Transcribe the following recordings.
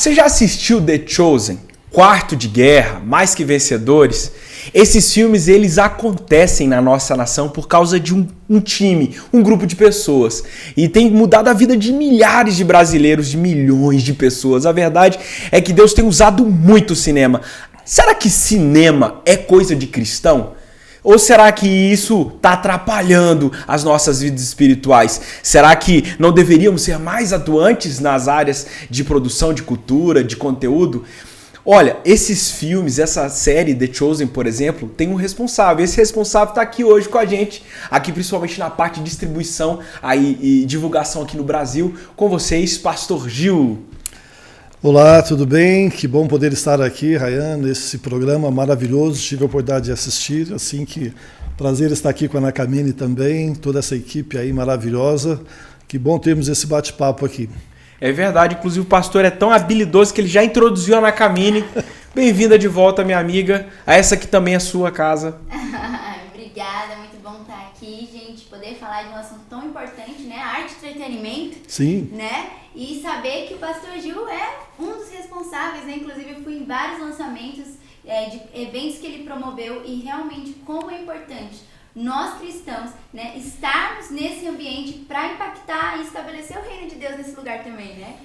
Você já assistiu The Chosen? Quarto de Guerra, Mais que Vencedores? Esses filmes, eles acontecem na nossa nação por causa de um time, um grupo de pessoas. E tem mudado a vida de milhares de brasileiros, de milhões de pessoas. A verdade é que Deus tem usado muito o cinema. Será que cinema é coisa de cristão? Ou será que isso está atrapalhando as nossas vidas espirituais? Será que não deveríamos ser mais atuantes nas áreas de produção de cultura, de conteúdo? Olha, esses filmes, essa série The Chosen, por exemplo, tem um responsável. Esse responsável está aqui hoje com a gente, aqui principalmente na parte de distribuição e divulgação aqui no Brasil. Com vocês, Pastor Gil. Olá, tudo bem? Que bom poder estar aqui, Ryan, nesse programa maravilhoso. Tive a oportunidade de assistir, assim que prazer estar aqui com a Nakamine também, toda essa equipe aí maravilhosa. Que bom termos esse bate-papo aqui. É verdade, inclusive o pastor é tão habilidoso que ele já introduziu a Nakamine. Bem-vinda de volta, minha amiga, a essa que também é sua casa. Obrigada, muito bom estar aqui, gente, poder falar de um assunto tão importante, né? Arte e entretenimento. Sim. Né? E saber que o pastor Gil é um dos responsáveis, né? Inclusive eu fui em vários lançamentos de eventos que ele promoveu e realmente como é importante nós cristãos, né, estarmos nesse ambiente para impactar e estabelecer o reino de Deus nesse lugar também, né?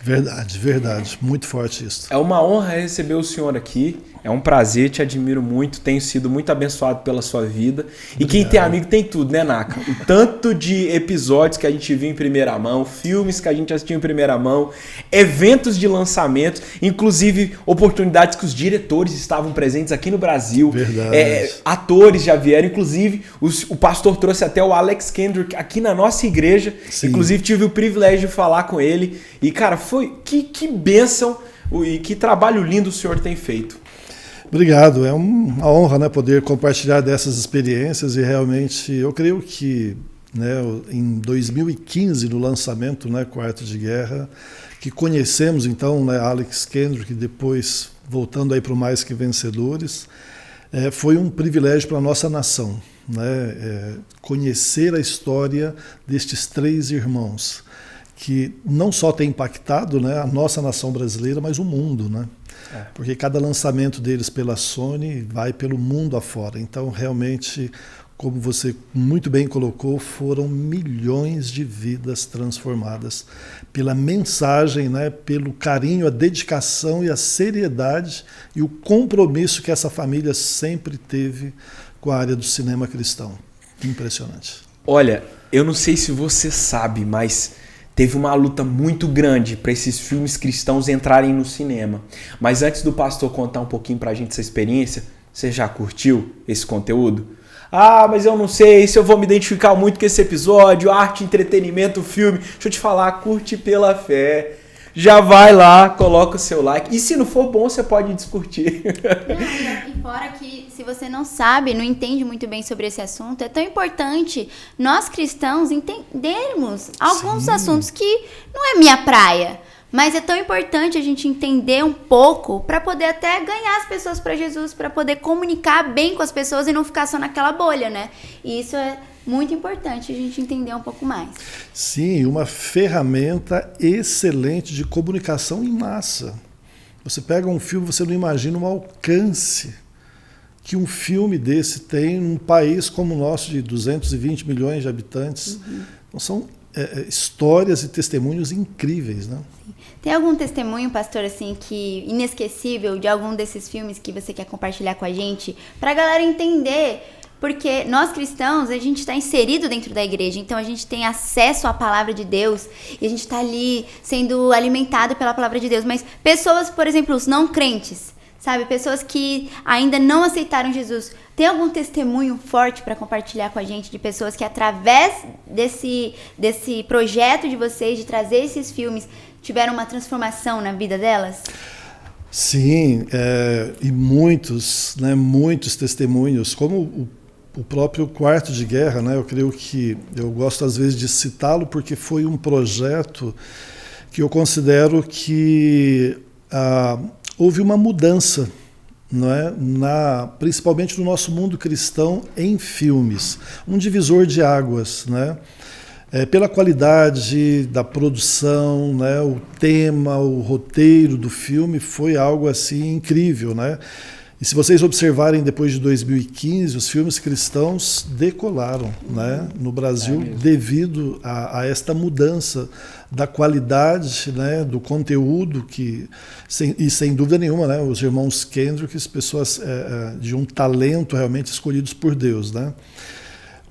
Verdade, verdade. Muito forte isso. É uma honra receber o senhor aqui. É um prazer, te admiro muito. Tenho sido muito abençoado pela sua vida. E quem tem amigo tem tudo, né, Naka? O tanto de episódios que a gente viu em primeira mão, filmes que a gente assistiu em primeira mão, eventos de lançamento, inclusive oportunidades que os diretores estavam presentes aqui no Brasil. Verdade. Atores já vieram, inclusive o pastor trouxe até o Alex Kendrick aqui na nossa igreja. Sim. Inclusive tive o privilégio de falar com ele. E, cara, foi que bênção e que trabalho lindo o senhor tem feito. Obrigado, é uma honra, né, poder compartilhar dessas experiências e realmente eu creio que, né, em 2015, no lançamento, né, Quarto de Guerra, que conhecemos então, né, Alex Kendrick, depois voltando aí para o Mais que Vencedores, foi um privilégio para a nossa nação, né, conhecer a história destes três irmãos, que não só tem impactado, né, a nossa nação brasileira, mas o mundo, né? Porque cada lançamento deles pela Sony vai pelo mundo afora. Então, realmente, como você muito bem colocou, foram milhões de vidas transformadas pela mensagem, né, pelo carinho, a dedicação e a seriedade e o compromisso que essa família sempre teve com a área do cinema cristão. Impressionante. Olha, eu não sei se você sabe, mas teve uma luta muito grande para esses filmes cristãos entrarem no cinema. Mas antes do pastor contar um pouquinho pra gente essa experiência, você já curtiu esse conteúdo? Ah, mas eu não sei se eu vou me identificar muito com esse episódio, arte, entretenimento, filme. Deixa eu te falar, curte pela fé. Já vai lá, coloca o seu like. E se não for bom, você pode descurtir. E fora que, se você não sabe, não entende muito bem sobre esse assunto, é tão importante nós cristãos entendermos alguns assuntos que não é minha praia. Mas é tão importante a gente entender um pouco para poder até ganhar as pessoas para Jesus, para poder comunicar bem com as pessoas e não ficar só naquela bolha, né? E isso é muito importante a gente entender um pouco mais. Sim, uma ferramenta excelente de comunicação em massa. Você pega um filme, você não imagina o alcance que um filme desse tem num país como o nosso, de 220 milhões de habitantes. Então são histórias e testemunhos incríveis, né? Tem algum testemunho, pastor, assim, que inesquecível de algum desses filmes que você quer compartilhar com a gente? Pra galera entender. Porque nós cristãos, a gente está inserido dentro da igreja, então a gente tem acesso à palavra de Deus e a gente está ali sendo alimentado pela palavra de Deus. Mas pessoas, por exemplo, os não crentes, sabe? Pessoas que ainda não aceitaram Jesus. Tem algum testemunho forte para compartilhar com a gente de pessoas que através desse projeto de vocês, de trazer esses filmes, tiveram uma transformação na vida delas? Sim, e muitos testemunhos, como o próprio Quarto de Guerra, né? Eu creio que eu gosto às vezes de citá-lo porque foi um projeto que eu considero que houve uma mudança, não é? Principalmente no nosso mundo cristão em filmes, um divisor de águas, né? pela qualidade da produção, né, o tema, o roteiro do filme foi algo assim incrível, né? E se vocês observarem, depois de 2015, os filmes cristãos decolaram, né, no Brasil devido a esta mudança da qualidade, né, do conteúdo e sem dúvida nenhuma, né, os irmãos Kendrick, pessoas de um talento realmente escolhidos por Deus, né?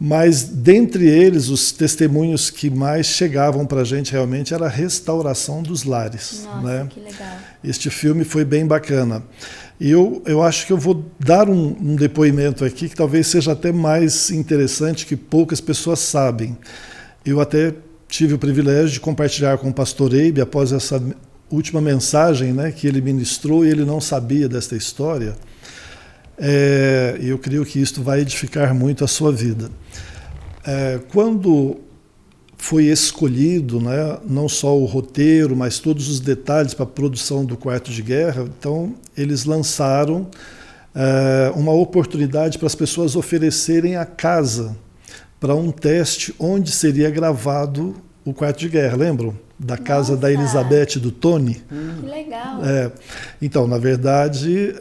Mas dentre eles, os testemunhos que mais chegavam para a gente realmente era a restauração dos lares. Nossa, né? Que legal. Este filme foi bem bacana. E eu acho que eu vou dar um depoimento aqui que talvez seja até mais interessante, que poucas pessoas sabem. Eu até tive o privilégio de compartilhar com o pastor Eibe após essa última mensagem, né, que ele ministrou, e ele não sabia desta história. Eu creio que isto vai edificar muito a sua vida. Quando foi escolhido, né, não só o roteiro, mas todos os detalhes para a produção do Quarto de Guerra, então eles lançaram uma oportunidade para as pessoas oferecerem a casa para um teste onde seria gravado o Quarto de Guerra, lembram? Da casa da Elizabeth, do Tony. Que legal. Então, na verdade,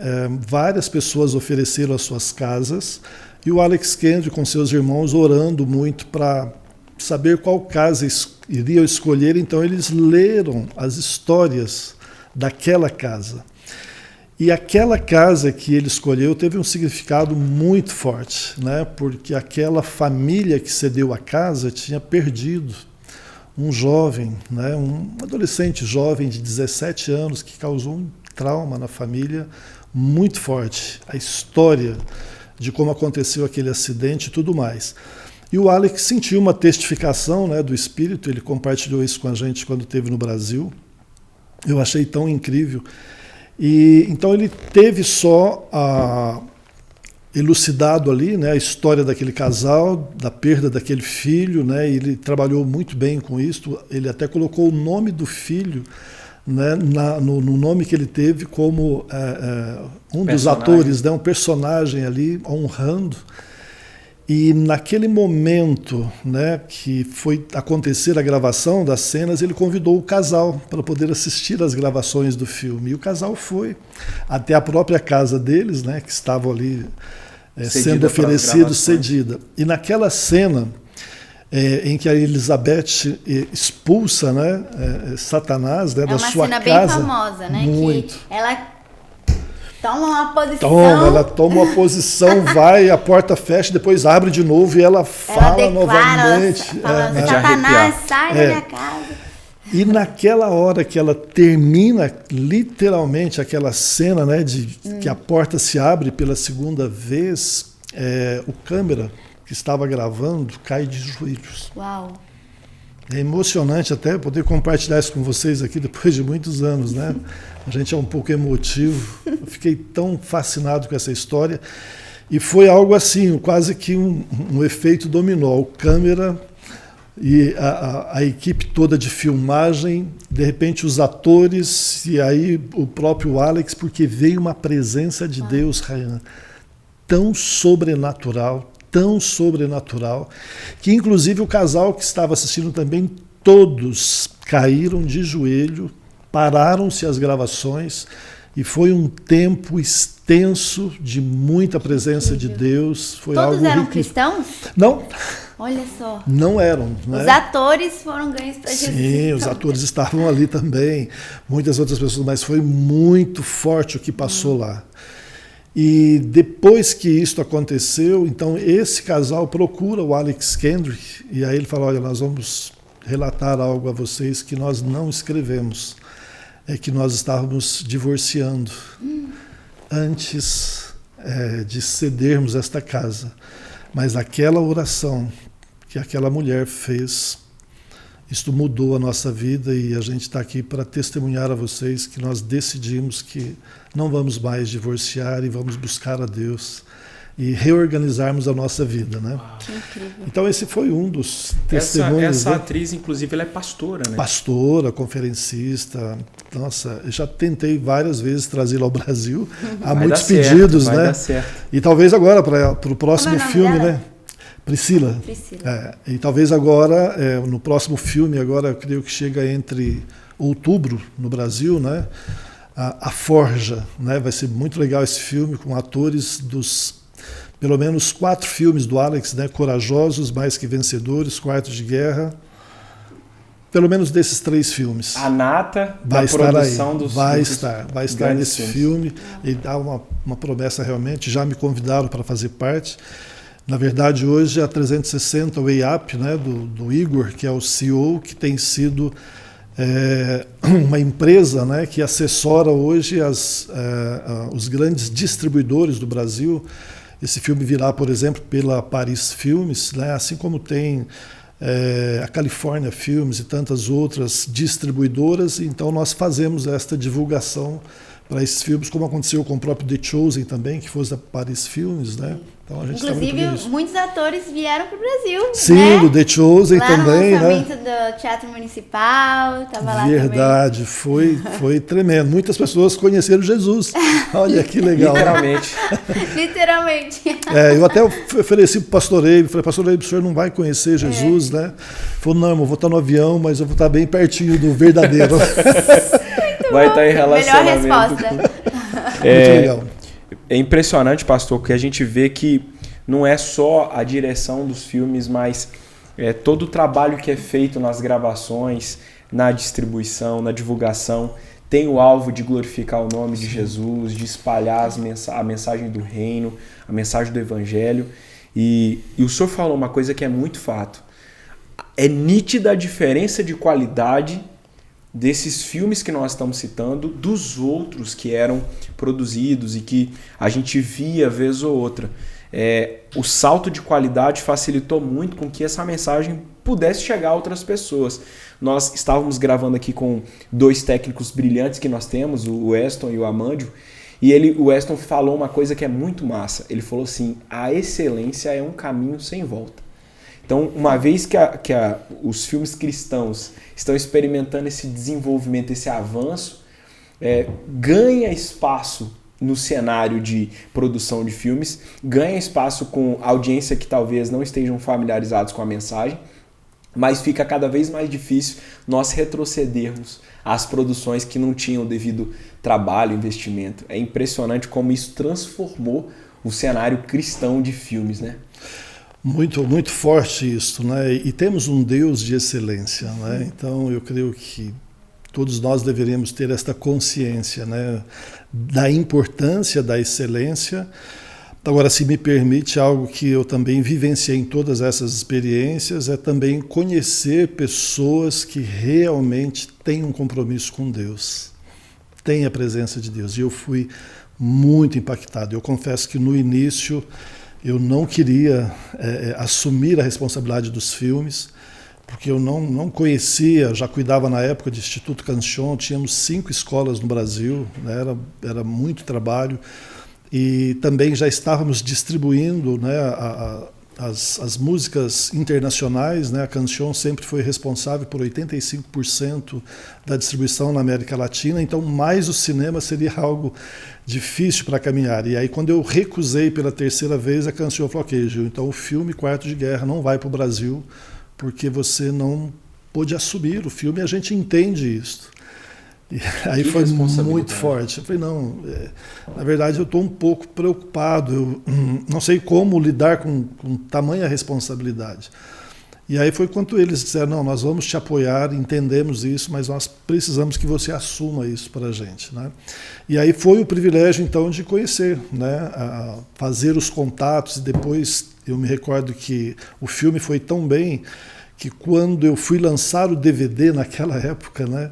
várias pessoas ofereceram as suas casas e o Alex Kendrick, com seus irmãos, orando muito para saber qual casa iriam escolher. Então, eles leram as histórias daquela casa. E aquela casa que ele escolheu teve um significado muito forte, né? Porque aquela família que cedeu a casa tinha perdido um jovem, né, um adolescente jovem de 17 anos que causou um trauma na família muito forte. A história de como aconteceu aquele acidente e tudo mais. E o Alex sentiu uma testificação, né, do Espírito, ele compartilhou isso com a gente quando esteve no Brasil. Eu achei tão incrível. E então ele teve só elucidado ali, né, a história daquele casal, da perda daquele filho, né, e ele trabalhou muito bem com isso. Ele até colocou o nome do filho, né, no nome que ele teve como um dos atores, né, um personagem ali honrando. E naquele momento, né, que foi acontecer a gravação das cenas, ele convidou o casal para poder assistir às gravações do filme. E o casal foi até a própria casa deles, né, que estava ali sendo oferecido, cedida. E naquela cena em que a Elizabeth expulsa, né, Satanás, né, da sua casa. É uma cena bem famosa, né? Muito. Que ela toma uma posição. Ela toma uma posição, vai, a porta fecha, depois abre de novo e ela fala novamente. Fala, Satanás, sai da minha casa. E naquela hora que ela termina literalmente aquela cena, né, de que a porta se abre pela segunda vez, o câmera que estava gravando cai de joelhos. Uau! É emocionante até poder compartilhar isso com vocês aqui depois de muitos anos, né? A gente é um pouco emotivo. Eu fiquei tão fascinado com essa história. E foi algo assim, quase que um efeito dominó. O câmera e a equipe toda de filmagem, de repente os atores, e aí o próprio Alex, porque veio uma presença de Deus, Rayana, tão sobrenatural, que inclusive o casal que estava assistindo também, todos caíram de joelho, pararam-se as gravações, e foi um tempo extenso de muita presença de Deus. Foi Todos algo eram rico. Cristãos? Não. Olha só. Não eram. Né? Os atores foram ganhos para Jesus. Sim, os atores estavam ali também, muitas outras pessoas, mas foi muito forte o que passou lá. E depois que isso aconteceu, então esse casal procura o Alex Kendrick, e aí ele fala, olha, nós vamos relatar algo a vocês que nós não escrevemos. É que nós estávamos divorciando antes de cedermos esta casa. Mas aquela oração que aquela mulher fez, isto mudou a nossa vida, e a gente está aqui para testemunhar a vocês que nós decidimos que não vamos mais divorciar e vamos buscar a Deus e reorganizarmos a nossa vida, né? Que incrível. Então esse foi um dos testemunhos. Essa atriz, inclusive, ela é pastora, né? Pastora, conferencista. Nossa, eu já tentei várias vezes trazê-la ao Brasil. Há muitos pedidos, né? Vai dar certo. E talvez agora para o próximo filme, né? Priscila. E talvez agora, no próximo filme, agora eu creio que chega entre outubro no Brasil, né? A Forja, né? Vai ser muito legal esse filme com atores dos pelo menos 4 filmes do Alex, né? Corajosos, Mais que Vencedores, Quarto de Guerra. Pelo menos desses 3 filmes. A nata vai da estar produção aí. dos vai estar nesse filmes. filme. E dá uma promessa realmente. Já me convidaram para fazer parte. Na verdade, hoje a 360 Way Up, né, do Igor, que é o CEO, que tem sido uma empresa, né, que assessora hoje os grandes distribuidores do Brasil. Esse filme virá, por exemplo, pela Paris Filmes, né, assim como tem a California Filmes e tantas outras distribuidoras. Então nós fazemos esta divulgação para esses filmes, como aconteceu com o próprio The Chosen também, que foi da Paris Filmes, né? Então a gente inclusive, muitos atores vieram para o Brasil. Sim, né? do The Chosen lá também, no lançamento, né? Do Teatro Municipal, estava lá Verdade, também. foi tremendo. Muitas pessoas conheceram Jesus. Olha que legal. Literalmente. Literalmente. Eu até ofereci para o pastor Eibe, falei, pastor Eibe, o senhor não vai conhecer Jesus, né? Falou, não, eu vou estar no avião, mas eu vou estar bem pertinho do verdadeiro. Vai estar em relacionamento. Melhor resposta. Muito legal. É impressionante, pastor, que a gente vê que não é só a direção dos filmes, mas todo o trabalho que é feito nas gravações, na distribuição, na divulgação, tem o alvo de glorificar o nome de Jesus, de espalhar a mensagem do reino, a mensagem do evangelho. E o senhor falou uma coisa que é muito fato. É nítida a diferença de qualidade desses filmes que nós estamos citando, dos outros que eram produzidos e que a gente via vez ou outra. O salto de qualidade facilitou muito com que essa mensagem pudesse chegar a outras pessoas. Nós estávamos gravando aqui com 2 técnicos brilhantes que nós temos, o Weston e o Amândio, e o Weston falou uma coisa que é muito massa. Ele falou assim, a excelência é um caminho sem volta. Então, uma vez que os filmes cristãos estão experimentando esse desenvolvimento, esse avanço, ganha espaço no cenário de produção de filmes, ganha espaço com audiência que talvez não estejam familiarizados com a mensagem, mas fica cada vez mais difícil nós retrocedermos às produções que não tinham o devido trabalho, investimento. É impressionante como isso transformou o cenário cristão de filmes, né? Muito, muito forte isso, né? E temos um Deus de excelência, né? Então eu creio que todos nós deveríamos ter esta consciência, né? Da importância da excelência. Agora, se me permite, algo que eu também vivenciei em todas essas experiências é também conhecer pessoas que realmente têm um compromisso com Deus, têm a presença de Deus. E eu fui muito impactado. Eu confesso que no início eu não queria assumir a responsabilidade dos filmes, porque eu não conhecia, já cuidava na época de Instituto Canchon, tínhamos 5 escolas no Brasil, né, era muito trabalho, e também já estávamos distribuindo, né, as músicas internacionais, né, a Canchon sempre foi responsável por 85% da distribuição na América Latina, então mais o cinema seria algo difícil para caminhar. E aí quando eu recusei pela 3ª vez, a Canchon falou, ok, Gil, então o filme Quarto de Guerra não vai para o Brasil, porque você não pôde assumir o filme, e a gente entende isso. E aí foi muito forte. Eu falei, não, na verdade eu estou um pouco preocupado, eu não sei como lidar com tamanha responsabilidade. E aí foi quando eles disseram, não, nós vamos te apoiar, entendemos isso, mas nós precisamos que você assuma isso para a gente, né? E aí foi o privilégio, então, de conhecer, né? Fazer os contatos, e depois eu me recordo que o filme foi tão bem que quando eu fui lançar o DVD naquela época, né?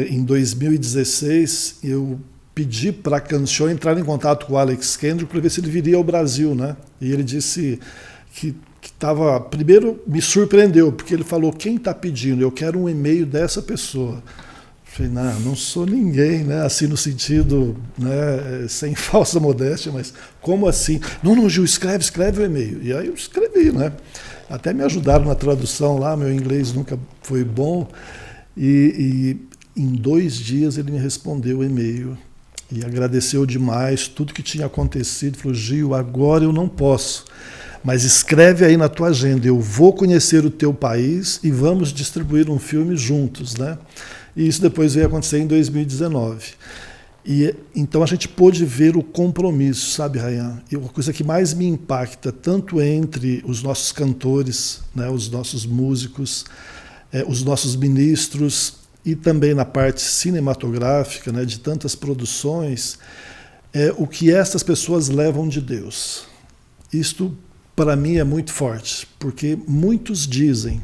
Em 2016, eu pedi para a Canchon entrar em contato com o Alex Kendrick para ver se ele viria ao Brasil, né? E ele disse que estava... Primeiro, me surpreendeu, porque ele falou, quem está pedindo? Eu quero um e-mail dessa pessoa. Eu falei, não sou ninguém, né? Assim, no sentido, né, sem falsa modéstia, mas como assim? Não, Gil, escreve o e-mail. E aí eu escrevi, né? Até me ajudaram na tradução lá, meu inglês nunca foi bom. E em 2 dias ele me respondeu o e-mail e agradeceu demais tudo que tinha acontecido. Falou, Gil, agora eu não posso, mas escreve aí na tua agenda, eu vou conhecer o teu país e vamos distribuir um filme juntos, né? E isso depois veio acontecer em 2019. E então a gente pôde ver o compromisso, sabe, Rayan? E a coisa que mais me impacta, tanto entre os nossos cantores, né, os nossos músicos, os nossos ministros, e também na parte cinematográfica, né, de tantas produções, é o que essas pessoas levam de Deus. Isto, para mim, é muito forte, porque muitos dizem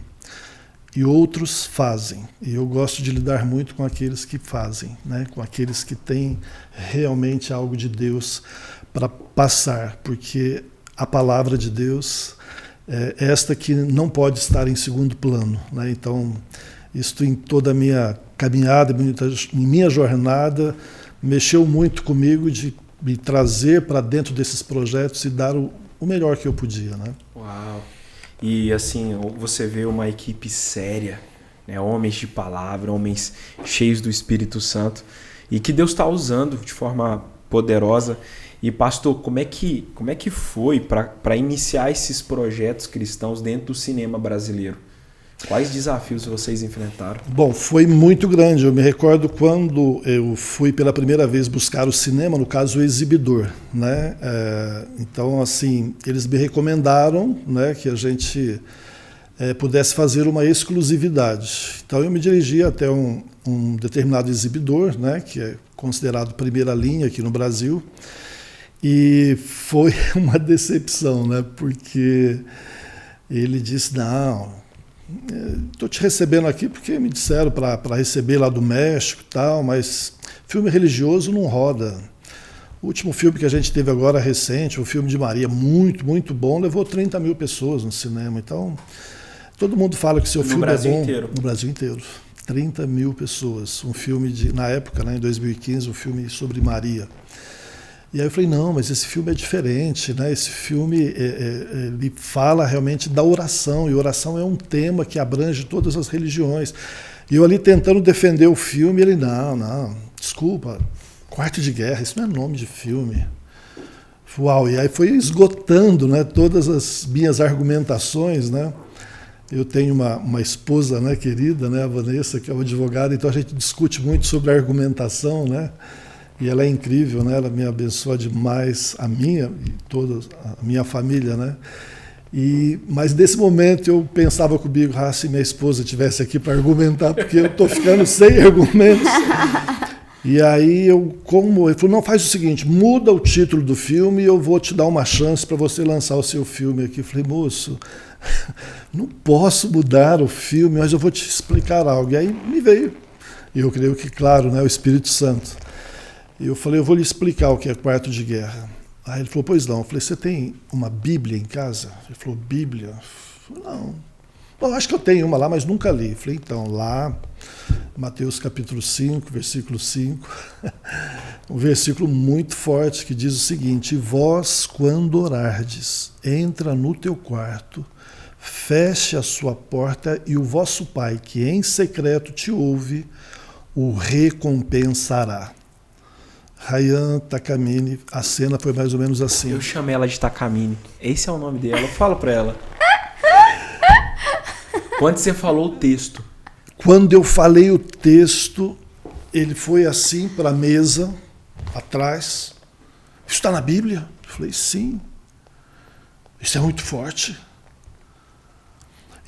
e outros fazem. E eu gosto de lidar muito com aqueles que fazem, né? Com aqueles que têm realmente algo de Deus para passar, porque a palavra de Deus é esta que não pode estar em segundo plano, né? Então, isto em toda a minha caminhada, em minha jornada, mexeu muito comigo de me trazer para dentro desses projetos e dar o melhor que eu podia, né? Uau! E assim, você vê uma equipe séria, né? Homens de palavra, homens cheios do Espírito Santo, e que Deus está usando de forma poderosa. E pastor, como é que foi para iniciar esses projetos cristãos dentro do cinema brasileiro? Quais desafios vocês enfrentaram? Bom, foi muito grande. Eu me recordo quando eu fui pela primeira vez buscar o cinema, no caso o exibidor, né? Então, assim, eles me recomendaram, né, que a gente pudesse fazer uma exclusividade. Então, eu me dirigi até um determinado exibidor, né, que é considerado primeira linha aqui no Brasil, e foi uma decepção, né, porque ele disse, não, estou te recebendo aqui porque me disseram para receber lá do México e tal, mas filme religioso não roda. O último filme que a gente teve agora recente, o filme de Maria, muito, muito bom, levou 30 mil pessoas no cinema. Então, todo mundo fala que seu filme é bom. Inteiro. No Brasil inteiro. 30 mil pessoas. Um filme, na época, né, em 2015, um filme sobre Maria. E aí eu falei, não, mas esse filme é diferente, né? Esse filme ele fala realmente da oração, e oração é um tema que abrange todas as religiões. E eu ali tentando defender o filme, ele, não, desculpa, Quarto de Guerra, isso não é nome de filme. Uau, e aí foi esgotando, né, todas as minhas argumentações, né? Eu tenho uma esposa, né, querida, né, a Vanessa, que é uma advogada, então a gente discute muito sobre a argumentação, né? E ela é incrível, né? Ela me abençoa demais, a minha e toda a minha família, né? Mas nesse momento eu pensava comigo, se minha esposa estivesse aqui para argumentar, porque eu estou ficando sem argumentos. E aí ele falou, não, faz o seguinte, muda o título do filme e eu vou te dar uma chance para você lançar o seu filme aqui. Eu falei, moço, não posso mudar o filme, mas eu vou te explicar algo. E aí me veio, e eu creio que, claro, né, o Espírito Santo. E eu falei, eu vou lhe explicar o que é Quarto de Guerra. Aí ele falou, pois não. Eu falei, você tem uma Bíblia em casa? Ele falou, Bíblia? Eu falei, não. Bom, acho que eu tenho uma lá, mas nunca li. Eu falei, então, lá, Mateus capítulo 5, versículo 5, um versículo muito forte que diz o seguinte, vós, quando orardes, entra no teu quarto, feche a sua porta e o vosso Pai, que em secreto te ouve, o recompensará. Rayan Takamine, a cena foi mais ou menos assim. Eu chamei ela de Takamine. Esse é o nome dela. Fala pra ela. Quando você falou o texto? Quando eu falei o texto, ele foi assim para a mesa, atrás. Isso está na Bíblia? Eu falei, sim. Isso é muito forte.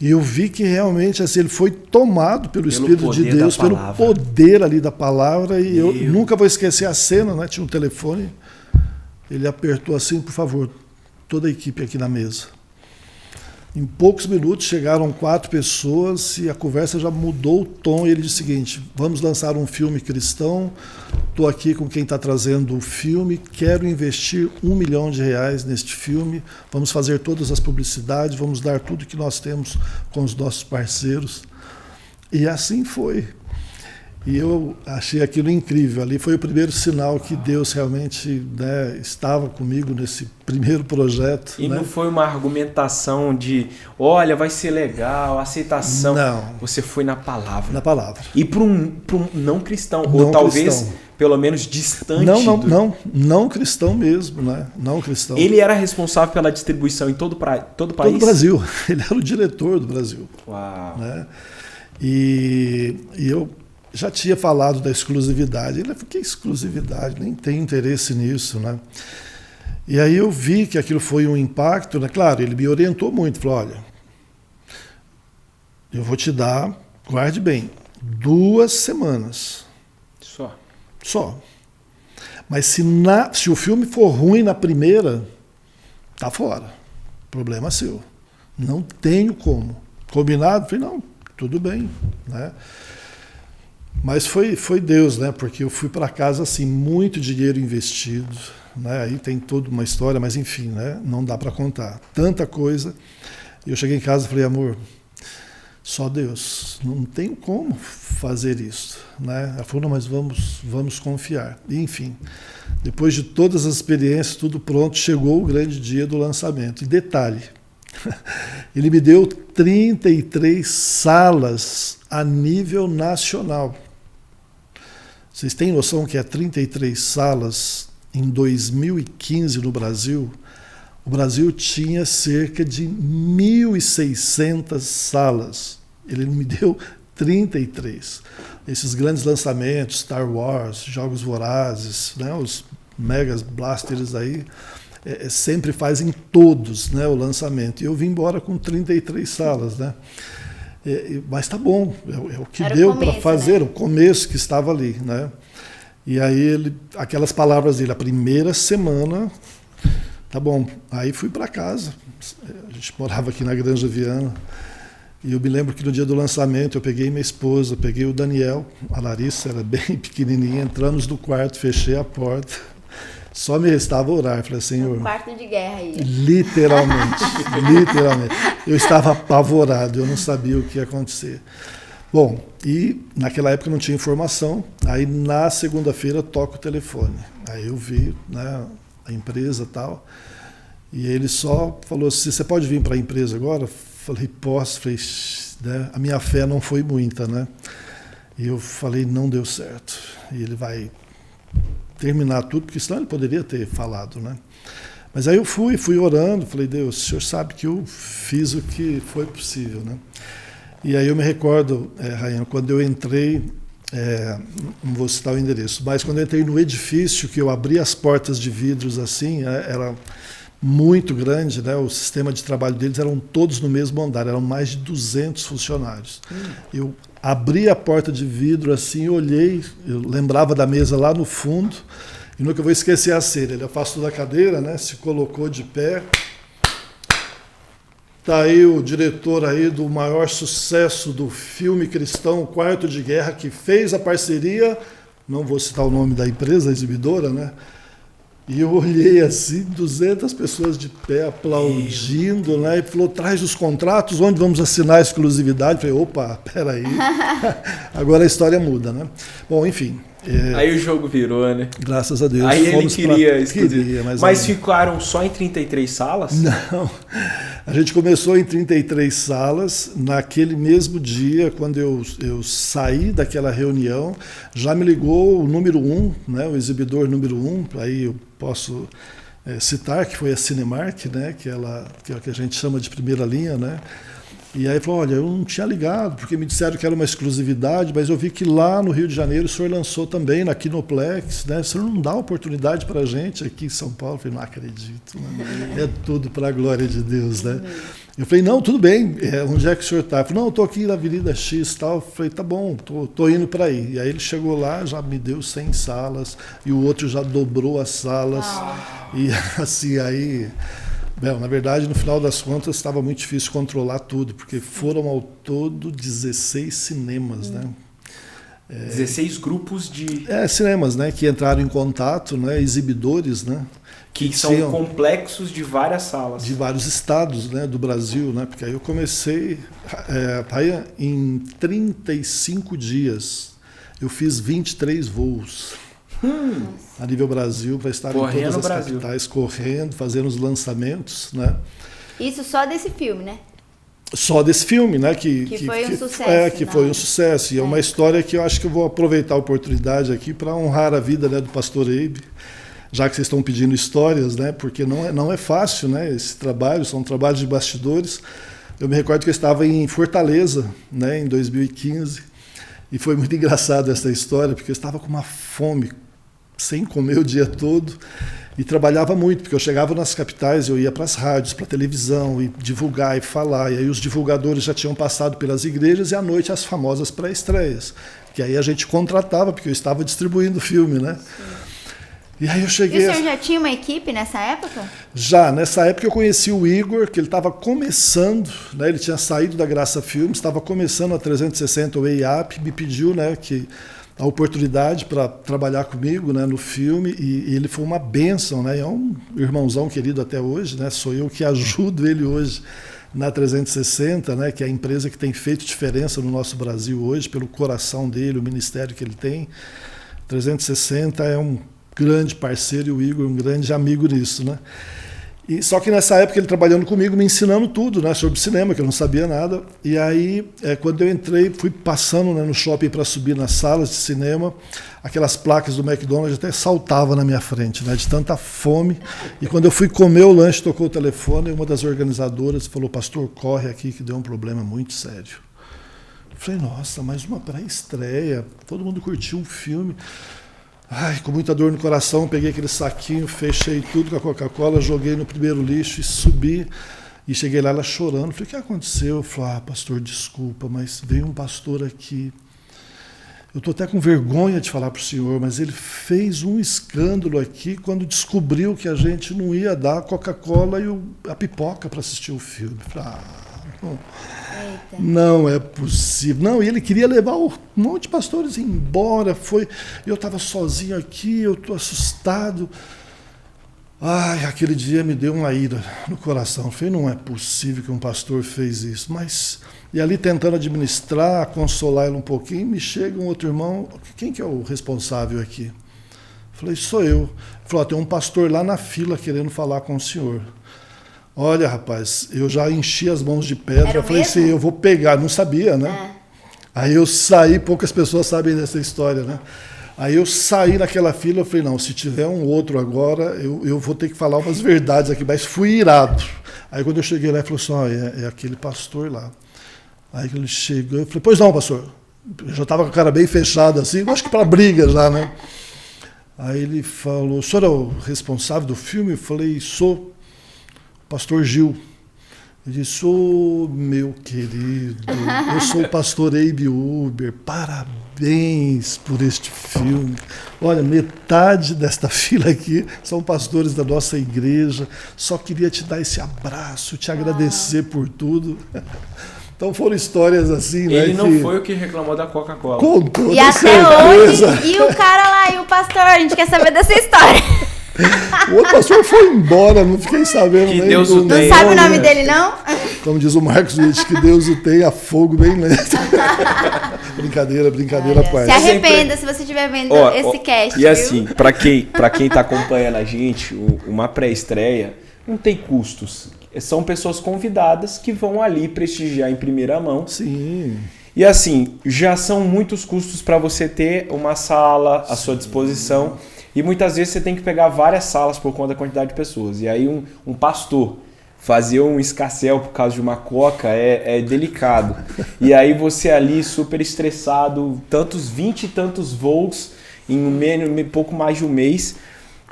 E eu vi que realmente assim, ele foi tomado pelo Espírito de Deus, pelo poder ali da palavra. E eu nunca vou esquecer a cena, né? Tinha um telefone. Ele apertou assim, por favor, toda a equipe aqui na mesa. Em poucos minutos chegaram 4 pessoas e a conversa já mudou o tom. E ele disse o seguinte, vamos lançar um filme cristão, estou aqui com quem está trazendo o filme, quero investir R$1 milhão neste filme, vamos fazer todas as publicidades, vamos dar tudo que nós temos com os nossos parceiros. E assim foi. E eu achei aquilo incrível. Ali foi o primeiro sinal que Deus realmente, né, estava comigo nesse primeiro projeto. E né? não foi uma argumentação de, olha, vai ser legal, aceitação. Não. Você foi na palavra. Na palavra. E para um não cristão, Não ou talvez cristão. pelo menos distante. Não cristão mesmo, né? Não cristão. Ele era responsável pela distribuição em todo o país? Todo o Brasil. Ele era o diretor do Brasil. Uau. Né? E eu já tinha falado da exclusividade. Ele falou, que exclusividade? Nem tenho interesse nisso, né? E aí eu vi que aquilo foi um impacto, né? Claro, ele me orientou muito, falou, olha, eu vou te dar, guarde bem, 2 semanas. Só. Mas se o filme for ruim na primeira, tá fora. Problema seu. Não tenho como. Combinado? Falei, não, tudo bem, né? Mas foi Deus, né? Porque eu fui para casa assim, muito dinheiro investido, né? Aí tem toda uma história, mas enfim, né? Não dá para contar. Tanta coisa. E eu cheguei em casa e falei, amor, só Deus, não tem como fazer isso, né? Ela falou, não, mas vamos confiar. E, enfim, depois de todas as experiências, tudo pronto, chegou o grande dia do lançamento. E detalhe, ele me deu 33 salas a nível nacional. Vocês têm noção que é 33 salas em 2015 no Brasil? O Brasil tinha cerca de 1.600 salas. Ele me deu 33. Esses grandes lançamentos, Star Wars, Jogos Vorazes, né, os megas blasters aí, sempre fazem todos, né, o lançamento. E eu vim embora com 33 salas, né? Mas tá bom, é o que deu para fazer, né? O começo que estava ali, né? E aí aquelas palavras dele, a primeira semana, tá bom. Aí fui para casa, a gente morava aqui na Granja Viana, e eu me lembro que no dia do lançamento eu peguei minha esposa, peguei o Daniel, a Larissa era bem pequenininha, entramos no quarto, fechei a porta, só me restava orar. Falei, Senhor... Um quarto de guerra aí. Literalmente, literalmente. Eu estava apavorado, eu não sabia o que ia acontecer. Bom, e naquela época não tinha informação, aí na segunda-feira toca o telefone. Aí eu vi, né, a empresa e tal, e ele só falou assim, você pode vir para a empresa agora? Falei, posso. Falei, né, a minha fé não foi muita, né? E eu falei, não deu certo. E ele vai terminar tudo, porque senão ele poderia ter falado, né? Mas aí eu fui orando, falei, Deus, o Senhor sabe que eu fiz o que foi possível, né? E aí eu me recordo, Rainha, quando eu entrei, não vou citar o endereço, mas quando eu entrei no edifício, que eu abri as portas de vidros assim, era muito grande, né? O sistema de trabalho deles eram todos no mesmo andar, eram mais de 200 funcionários. Eu abri a porta de vidro assim, olhei, eu lembrava da mesa lá no fundo, e nunca vou esquecer a cena. Ele afastou da cadeira, né? Se colocou de pé. Está aí o diretor aí do maior sucesso do filme cristão, Quarto de Guerra, que fez a parceria, não vou citar o nome da empresa, a exibidora, né? E eu olhei assim, 200 pessoas de pé aplaudindo, né? E falou, traz os contratos, onde vamos assinar a exclusividade? Falei, opa, peraí, agora a história muda, né? Bom, enfim. Aí o jogo virou, né? Graças a Deus. Aí ele queria, mas aí... ficaram só em 33 salas? Não, a gente começou em 33 salas. Naquele mesmo dia, quando eu saí daquela reunião, já me ligou o número 1, né, o exibidor número 1, aí eu posso citar, que foi a Cinemark, né, que é o que a gente chama de primeira linha, né? E aí falou, olha, eu não tinha ligado, porque me disseram que era uma exclusividade, mas eu vi que lá no Rio de Janeiro o senhor lançou também, na Kinoplex, né? O senhor não dá oportunidade para a gente aqui em São Paulo? Eu falei, não acredito, né? É tudo para a glória de Deus, né? Eu falei, não, tudo bem, onde é que o senhor está? Ele falou, não, eu estou aqui na Avenida X e tal. Eu falei, tá bom, tô indo para aí. E aí ele chegou lá, já me deu 100 salas, e o outro já dobrou as salas, e assim, aí... Bem, na verdade, no final das contas, estava muito difícil controlar tudo, porque foram ao todo 16 cinemas, né? 16 grupos de... cinemas, né? Que entraram em contato, né? Exibidores, né? Que são complexos de várias salas. De vários estados, né? Do Brasil, né? Porque aí eu comecei, em 35 dias, eu fiz 23 voos a nível Brasil para estar em todas as capitais, correndo, fazendo os lançamentos, né? Isso só desse filme, né? Só desse filme, né? Que foi um sucesso. Que foi um sucesso. E é uma história que eu acho que eu vou aproveitar a oportunidade aqui para honrar a vida, né, do pastor Eibe, já que vocês estão pedindo histórias, né? Porque não é fácil, né? Esse trabalho, são trabalhos de bastidores. Eu me recordo que eu estava em Fortaleza, né, em 2015, e foi muito engraçado essa história, porque eu estava com uma fome, sem comer o dia todo, e trabalhava muito, porque eu chegava nas capitais, eu ia para as rádios, para a televisão, e divulgar e falar, e aí os divulgadores já tinham passado pelas igrejas, e à noite as famosas pré-estreias, que aí a gente contratava, porque eu estava distribuindo o filme, né? Sim. E aí eu cheguei... E o senhor já tinha uma equipe nessa época? Já, nessa época eu conheci o Igor, que ele estava começando, né, ele tinha saído da Graça Filmes, estava começando a 360, o EIAP, me pediu, né, a oportunidade para trabalhar comigo, né, no filme, e ele foi uma bênção, né, é um irmãozão querido até hoje, né, sou eu que ajudo ele hoje na 360, né, que é a empresa que tem feito diferença no nosso Brasil hoje, pelo coração dele, o ministério que ele tem. 360 é um grande parceiro, e o Igor um grande amigo nisso, né? E só que nessa época ele trabalhando comigo, me ensinando tudo, né, sobre cinema, que eu não sabia nada. E aí, quando eu entrei, fui passando, né, no shopping para subir nas salas de cinema, aquelas placas do McDonald's até saltavam na minha frente, né, de tanta fome. E quando eu fui comer o lanche, tocou o telefone, e uma das organizadoras falou: pastor, corre aqui que deu um problema muito sério. Eu falei: nossa, mais uma pré-estreia, todo mundo curtiu o filme. Ai, com muita dor no coração, peguei aquele saquinho, fechei tudo com a Coca-Cola, joguei no primeiro lixo e subi. E cheguei lá, ela chorando. Falei: o que aconteceu? Eu falei: pastor, desculpa, mas veio um pastor aqui. Eu estou até com vergonha de falar para o senhor, mas ele fez um escândalo aqui quando descobriu que a gente não ia dar a Coca-Cola e a pipoca para assistir o filme. Eu falei: não. Não é possível. Não, e ele queria levar um monte de pastores embora. Eu estava sozinho aqui, eu estou assustado. Ai, aquele dia me deu uma ira no coração. Eu falei: não é possível que um pastor fez isso. E ali tentando administrar, consolar ele um pouquinho, me chega um outro irmão: quem que é o responsável aqui? Eu falei: sou eu. Ele falou: tem um pastor lá na fila querendo falar com o senhor. Olha, rapaz, eu já enchi as mãos de pedra. Eu falei assim: eu vou pegar. Não sabia, né? Aí eu saí, poucas pessoas sabem dessa história, né? Aí eu saí naquela fila, eu falei: não, se tiver um outro agora, eu vou ter que falar umas verdades aqui. Mas fui irado. Aí quando eu cheguei lá, ele falou assim: é aquele pastor lá. Aí ele chegou, eu falei: pois não, pastor. Eu já estava com a cara bem fechada assim, acho que para briga já, né? Aí ele falou: o senhor é o responsável do filme? Eu falei: sou. Pastor Gil. Ele disse: meu querido, eu sou o pastor Eibe Uber, parabéns por este filme. Olha, metade desta fila aqui são pastores da nossa igreja, só queria te dar esse abraço, te agradecer por tudo. Então foram histórias assim, né? Ele não foi o que reclamou da Coca-Cola. Com toda e até certeza. Hoje, e o cara lá, e o pastor, a gente quer saber dessa história. O outro pastor foi embora, não fiquei sabendo que nem Deus do... Não sabe o nome dele, não? Como diz o Marcos Witt, que Deus o tenha fogo bem lento. Brincadeira à parte. Se arrependa se você estiver vendo esse cast, E assim, para quem tá acompanhando a gente, uma pré-estreia não tem custos. São pessoas convidadas que vão ali prestigiar em primeira mão. Sim. E assim, já são muitos custos para você ter uma sala à sua disposição. E muitas vezes você tem que pegar várias salas por conta da quantidade de pessoas. E aí um pastor fazer um escarcéu por causa de uma coca é delicado. E aí você ali super estressado, 20 e tantos voos em pouco mais de um mês.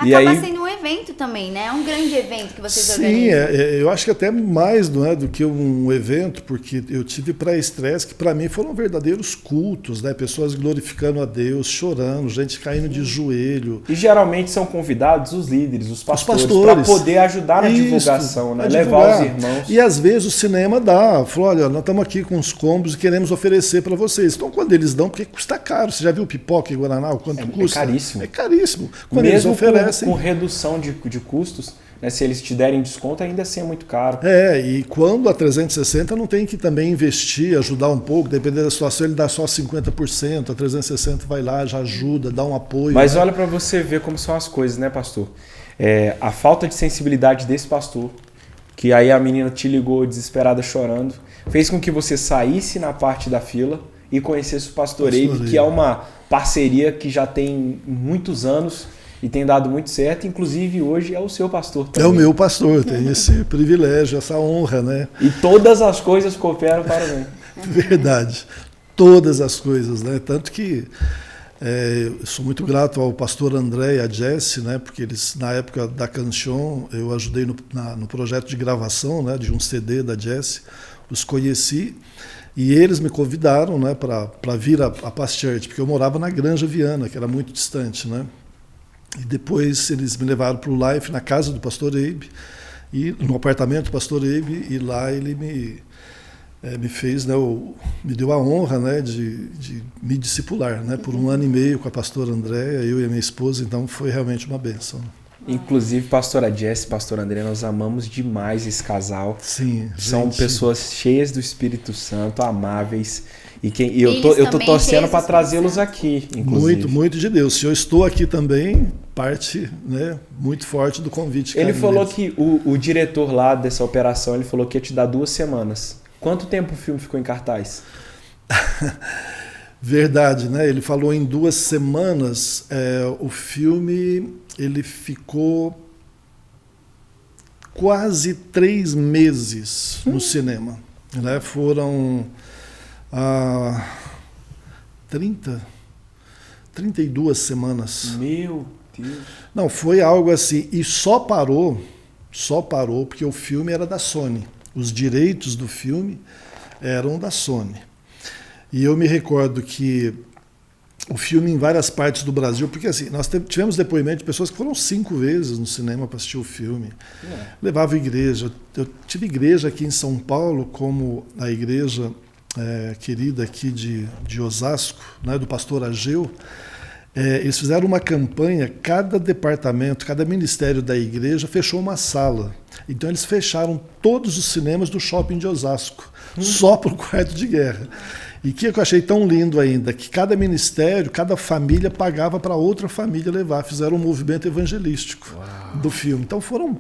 Acaba sendo um evento também, né? É um grande evento que vocês organizam. Sim, eu acho que até mais, não é, do que um evento, porque eu tive pré-estresse que para mim foram verdadeiros cultos, né? Pessoas glorificando a Deus, chorando, gente caindo de joelho. E geralmente são convidados os líderes, os pastores. Para poder ajudar na divulgação, né? Levar os irmãos. E às vezes o cinema dá, falou: olha, nós estamos aqui com os combos e queremos oferecer para vocês. Então quando eles dão, porque custa caro. Você já viu pipoca e Guaraná, o quanto custa? É caríssimo. É caríssimo. Quando mesmo eles oferecem... com redução de custos, né? Se eles te derem desconto, ainda assim é muito caro. E quando a 360 não tem que também investir, ajudar um pouco, dependendo da situação, ele dá só 50%, a 360 vai lá, já ajuda, dá um apoio. Mas olha para você ver como são as coisas, né, pastor? A falta de sensibilidade desse pastor, que aí a menina te ligou desesperada chorando, fez com que você saísse na parte da fila e conhecesse o Pastor Eibe, que é uma parceria que já tem muitos anos e tem dado muito certo, inclusive hoje é o seu pastor também. É o meu pastor, tem esse privilégio, essa honra, né? E todas as coisas cooperam para o bem. Verdade, todas as coisas, né? Tanto que eu sou muito grato ao pastor André e à Jessie, né? Porque eles, na época da Canção, eu ajudei no projeto de gravação, né? De um CD da Jessie, os conheci. E eles me convidaram, né, para vir a Past Church, porque eu morava na Granja Viana, que era muito distante, né? E depois eles me levaram para o Life, na casa do pastor Eibe, e no apartamento do pastor Eibe, e lá ele me fez, né, me deu a honra, né, de me discipular, né, por 1 ano e meio com a pastora Andréia, eu e a minha esposa, então foi realmente uma bênção. Inclusive, pastora Jess e pastor André, nós amamos demais esse casal. Sim, são pessoas cheias do Espírito Santo, amáveis. E eu tô torcendo para trazê-los aqui, inclusive. Muito, muito de Deus. Se eu estou aqui também, parte, né, muito forte do convite. Ele falou que o diretor lá dessa operação, ele falou que ia te dar 2 semanas. Quanto tempo o filme ficou em cartaz? Verdade, né? Ele falou em 2 semanas. O filme ele ficou quase 3 meses no cinema. Né? Foram 32 semanas. Meu Deus! Não, foi algo assim. E só parou porque o filme era da Sony. Os direitos do filme eram da Sony. E eu me recordo que o filme em várias partes do Brasil, porque assim, nós tivemos depoimento de pessoas que foram 5 vezes no cinema para assistir o filme. Levava igreja. Eu tive igreja aqui em São Paulo, como a igreja querida aqui de Osasco, né, do pastor Ageu. Eles fizeram uma campanha, cada departamento, cada ministério da igreja fechou uma sala. Então eles fecharam todos os cinemas do shopping de Osasco, só para o quarto de guerra. E o que eu achei tão lindo ainda, que cada ministério, cada família pagava para outra família levar, fizeram um movimento evangelístico do filme. Então foram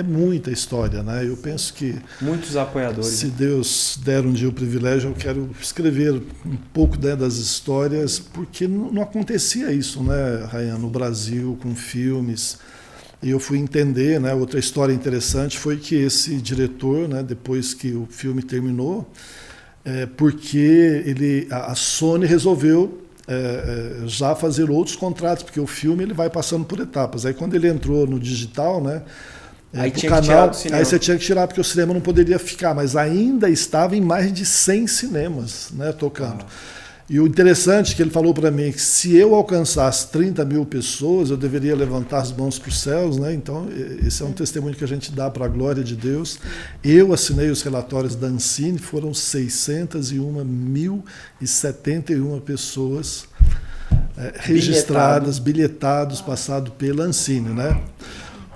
muita história, né? Eu penso que muitos apoiadores. Se Deus der um dia o privilégio, eu quero escrever um pouco das histórias, porque não acontecia isso, né, Rayan, no Brasil, com filmes. E eu fui entender, né? Outra história interessante foi que esse diretor, né, depois que o filme terminou, porque a Sony resolveu já fazer outros contratos, porque o filme ele vai passando por etapas. Aí quando ele entrou no digital, né, aí tinha que tirar do cinema. Aí você tinha que tirar, porque o cinema não poderia ficar, mas ainda estava em mais de 100 cinemas, né, tocando. E o interessante é que ele falou para mim que se eu alcançasse 30 mil pessoas, eu deveria levantar as mãos para os céus, né? Então, esse é um testemunho que a gente dá para a glória de Deus. Eu assinei os relatórios da Ancine, foram 601.071 pessoas registradas, bilhetados, passado pela Ancine, né?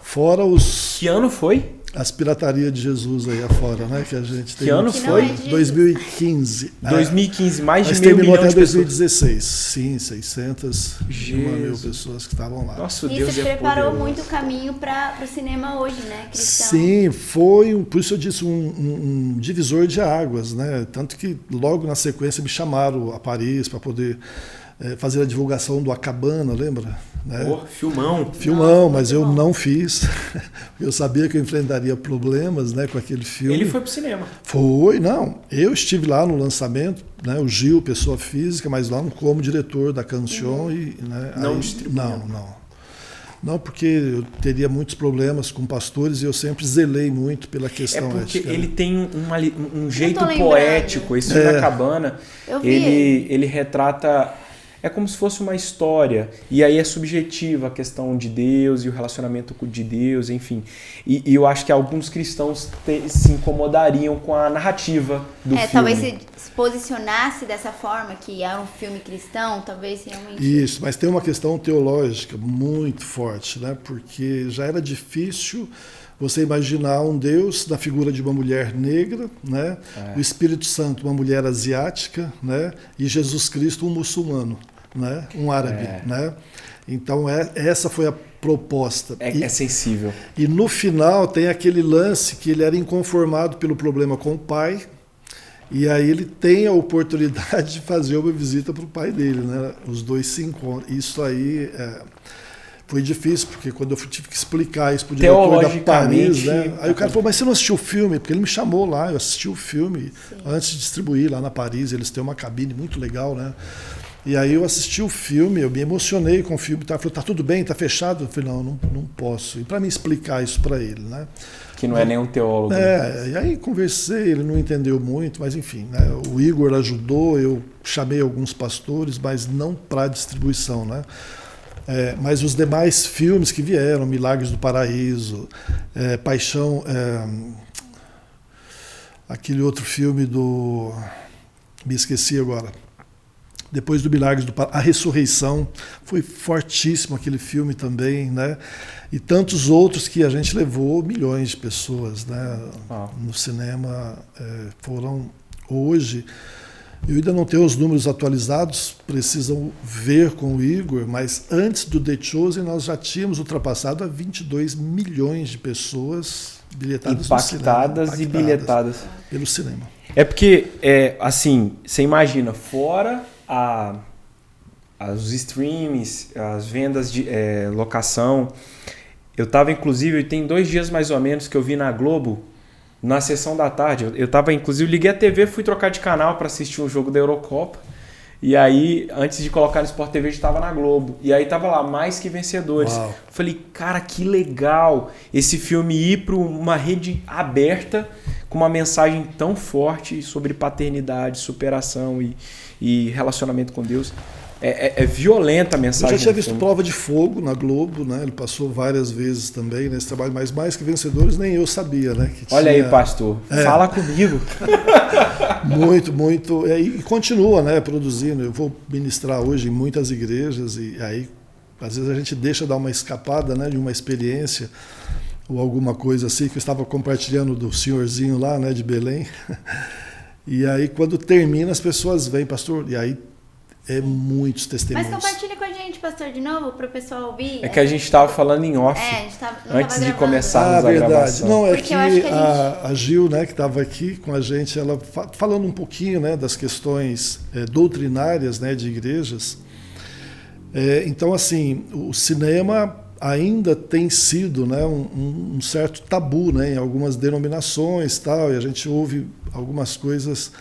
Fora os... Que ano foi? As piratarias de Jesus aí afora, né? Que a gente tem. Que ano foi? 2015. 2015, mais de mas 1.000 terminou milhões até de 2016. pessoas. Sim, 601.000 pessoas que estavam lá. Nossa, e Deus você preparou muito o caminho para o cinema hoje, né, cristão? Sim, foi, por isso eu disse, um divisor de águas, né? Tanto que logo na sequência me chamaram a Paris para poder fazer a divulgação do A Cabana, lembra? Né? Filmão. Nossa, mas eu não fiz. Eu sabia que eu enfrentaria problemas, né, com aquele filme. Ele foi pro cinema. Foi, não. Eu estive lá no lançamento, né, o Gil, pessoa física, mas lá como diretor da Canção. Né, não distribuiu. Não, porque eu teria muitos problemas com pastores e eu sempre zelei muito pela questão ética. Porque ele né? tem um jeito poético. Esse filme da Cabana, ele retrata é como se fosse uma história, e aí é subjetiva a questão de Deus e o relacionamento de Deus, enfim. E eu acho que alguns cristãos se incomodariam com a narrativa do filme. Talvez se posicionasse dessa forma, que é um filme cristão, talvez realmente... Isso, mas tem uma questão teológica muito forte, né? Porque já era difícil você imaginar um Deus na figura de uma mulher negra, né? O Espírito Santo, uma mulher asiática, né? E Jesus Cristo, um muçulmano, né? Um árabe. Né? Então, essa foi a proposta. É sensível. E no final tem aquele lance que ele era inconformado pelo problema com o pai, e aí ele tem a oportunidade de fazer uma visita para o pai dele. Né? Os dois se encontram. Isso aí... foi difícil, porque quando eu tive que explicar isso para o diretor da Paris, né? Aí o cara falou, mas você não assistiu o filme? Porque ele me chamou lá, eu assisti o filme antes de distribuir lá na Paris, eles têm uma cabine muito legal, né? E aí eu assisti o filme, eu me emocionei com o filme, ele falou, tá tudo bem, tá fechado? Eu falei, não posso. E para me explicar isso para ele, né? Que não é nenhum teólogo. E aí conversei, ele não entendeu muito, mas enfim, né? O Igor ajudou, eu chamei alguns pastores, mas não para distribuição, né? Mas os demais filmes que vieram, Milagres do Paraíso, Paixão, aquele outro filme me esqueci agora, depois do Milagres do Paraíso, A Ressurreição, foi fortíssimo aquele filme também, né? E tantos outros que a gente levou milhões de pessoas, né? No cinema. Foram hoje... Eu ainda não tenho os números atualizados, precisam ver com o Igor, mas antes do The Chosen nós já tínhamos ultrapassado a 22 milhões de pessoas bilhetadas impactadas e bilhetadas pelo cinema. É porque, assim, você imagina, fora os streams, as vendas de locação, eu estava, inclusive, tem 2 dias mais ou menos que eu vi na Globo, na sessão da tarde, eu tava, inclusive, liguei a TV, fui trocar de canal para assistir um jogo da Eurocopa. E aí, antes de colocar no Sport TV, estava na Globo. E aí tava lá, Mais Que Vencedores. Uau. Falei, cara, que legal esse filme ir para uma rede aberta com uma mensagem tão forte sobre paternidade, superação e relacionamento com Deus. É violenta a mensagem. Eu já tinha visto Prova de Fogo na Globo, né? Ele passou várias vezes também nesse trabalho, mas Mais Que Vencedores nem eu sabia, né? Que Olha aí, pastor, fala comigo. Muito. E continua, né, produzindo. Eu vou ministrar hoje em muitas igrejas e aí às vezes a gente deixa dar uma escapada, né, de uma experiência ou alguma coisa assim, que eu estava compartilhando do senhorzinho lá, né, de Belém. E aí quando termina as pessoas vêm, pastor, e aí muitos testemunhos. Mas compartilha com a gente, pastor, de novo, para o pessoal ouvir. É que a gente estava falando em off, antes de começarmos a gravação. Não, é que a Gil, né, que estava aqui com a gente, ela falando um pouquinho, né, das questões doutrinárias, né, de igrejas. Então, assim, o cinema ainda tem sido, né, um certo tabu, né, em algumas denominações, tal, e a gente ouve algumas coisas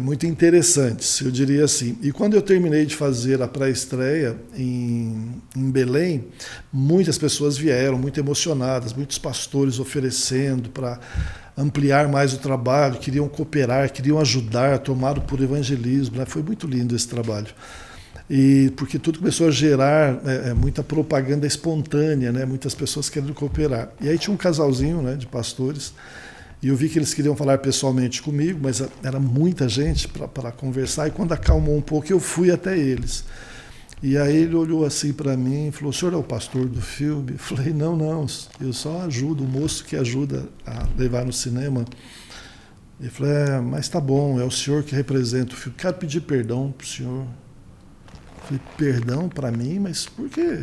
muito interessantes, eu diria assim. E quando eu terminei de fazer a pré-estreia em Belém, muitas pessoas vieram, muito emocionadas, muitos pastores oferecendo para ampliar mais o trabalho, queriam cooperar, queriam ajudar, tomaram por evangelismo, né? Foi muito lindo esse trabalho. E porque tudo começou a gerar muita propaganda espontânea, né? Muitas pessoas querendo cooperar. E aí tinha um casalzinho, né, de pastores, e eu vi que eles queriam falar pessoalmente comigo, mas era muita gente para conversar, e quando acalmou um pouco eu fui até eles. E aí ele olhou assim para mim e falou, o senhor é o pastor do filme? Eu falei, não, eu só ajudo, o moço que ajuda a levar no cinema. Ele falou, mas tá bom, é o senhor que representa o filme, quero pedir perdão para o senhor. Eu falei, perdão para mim? Mas por quê?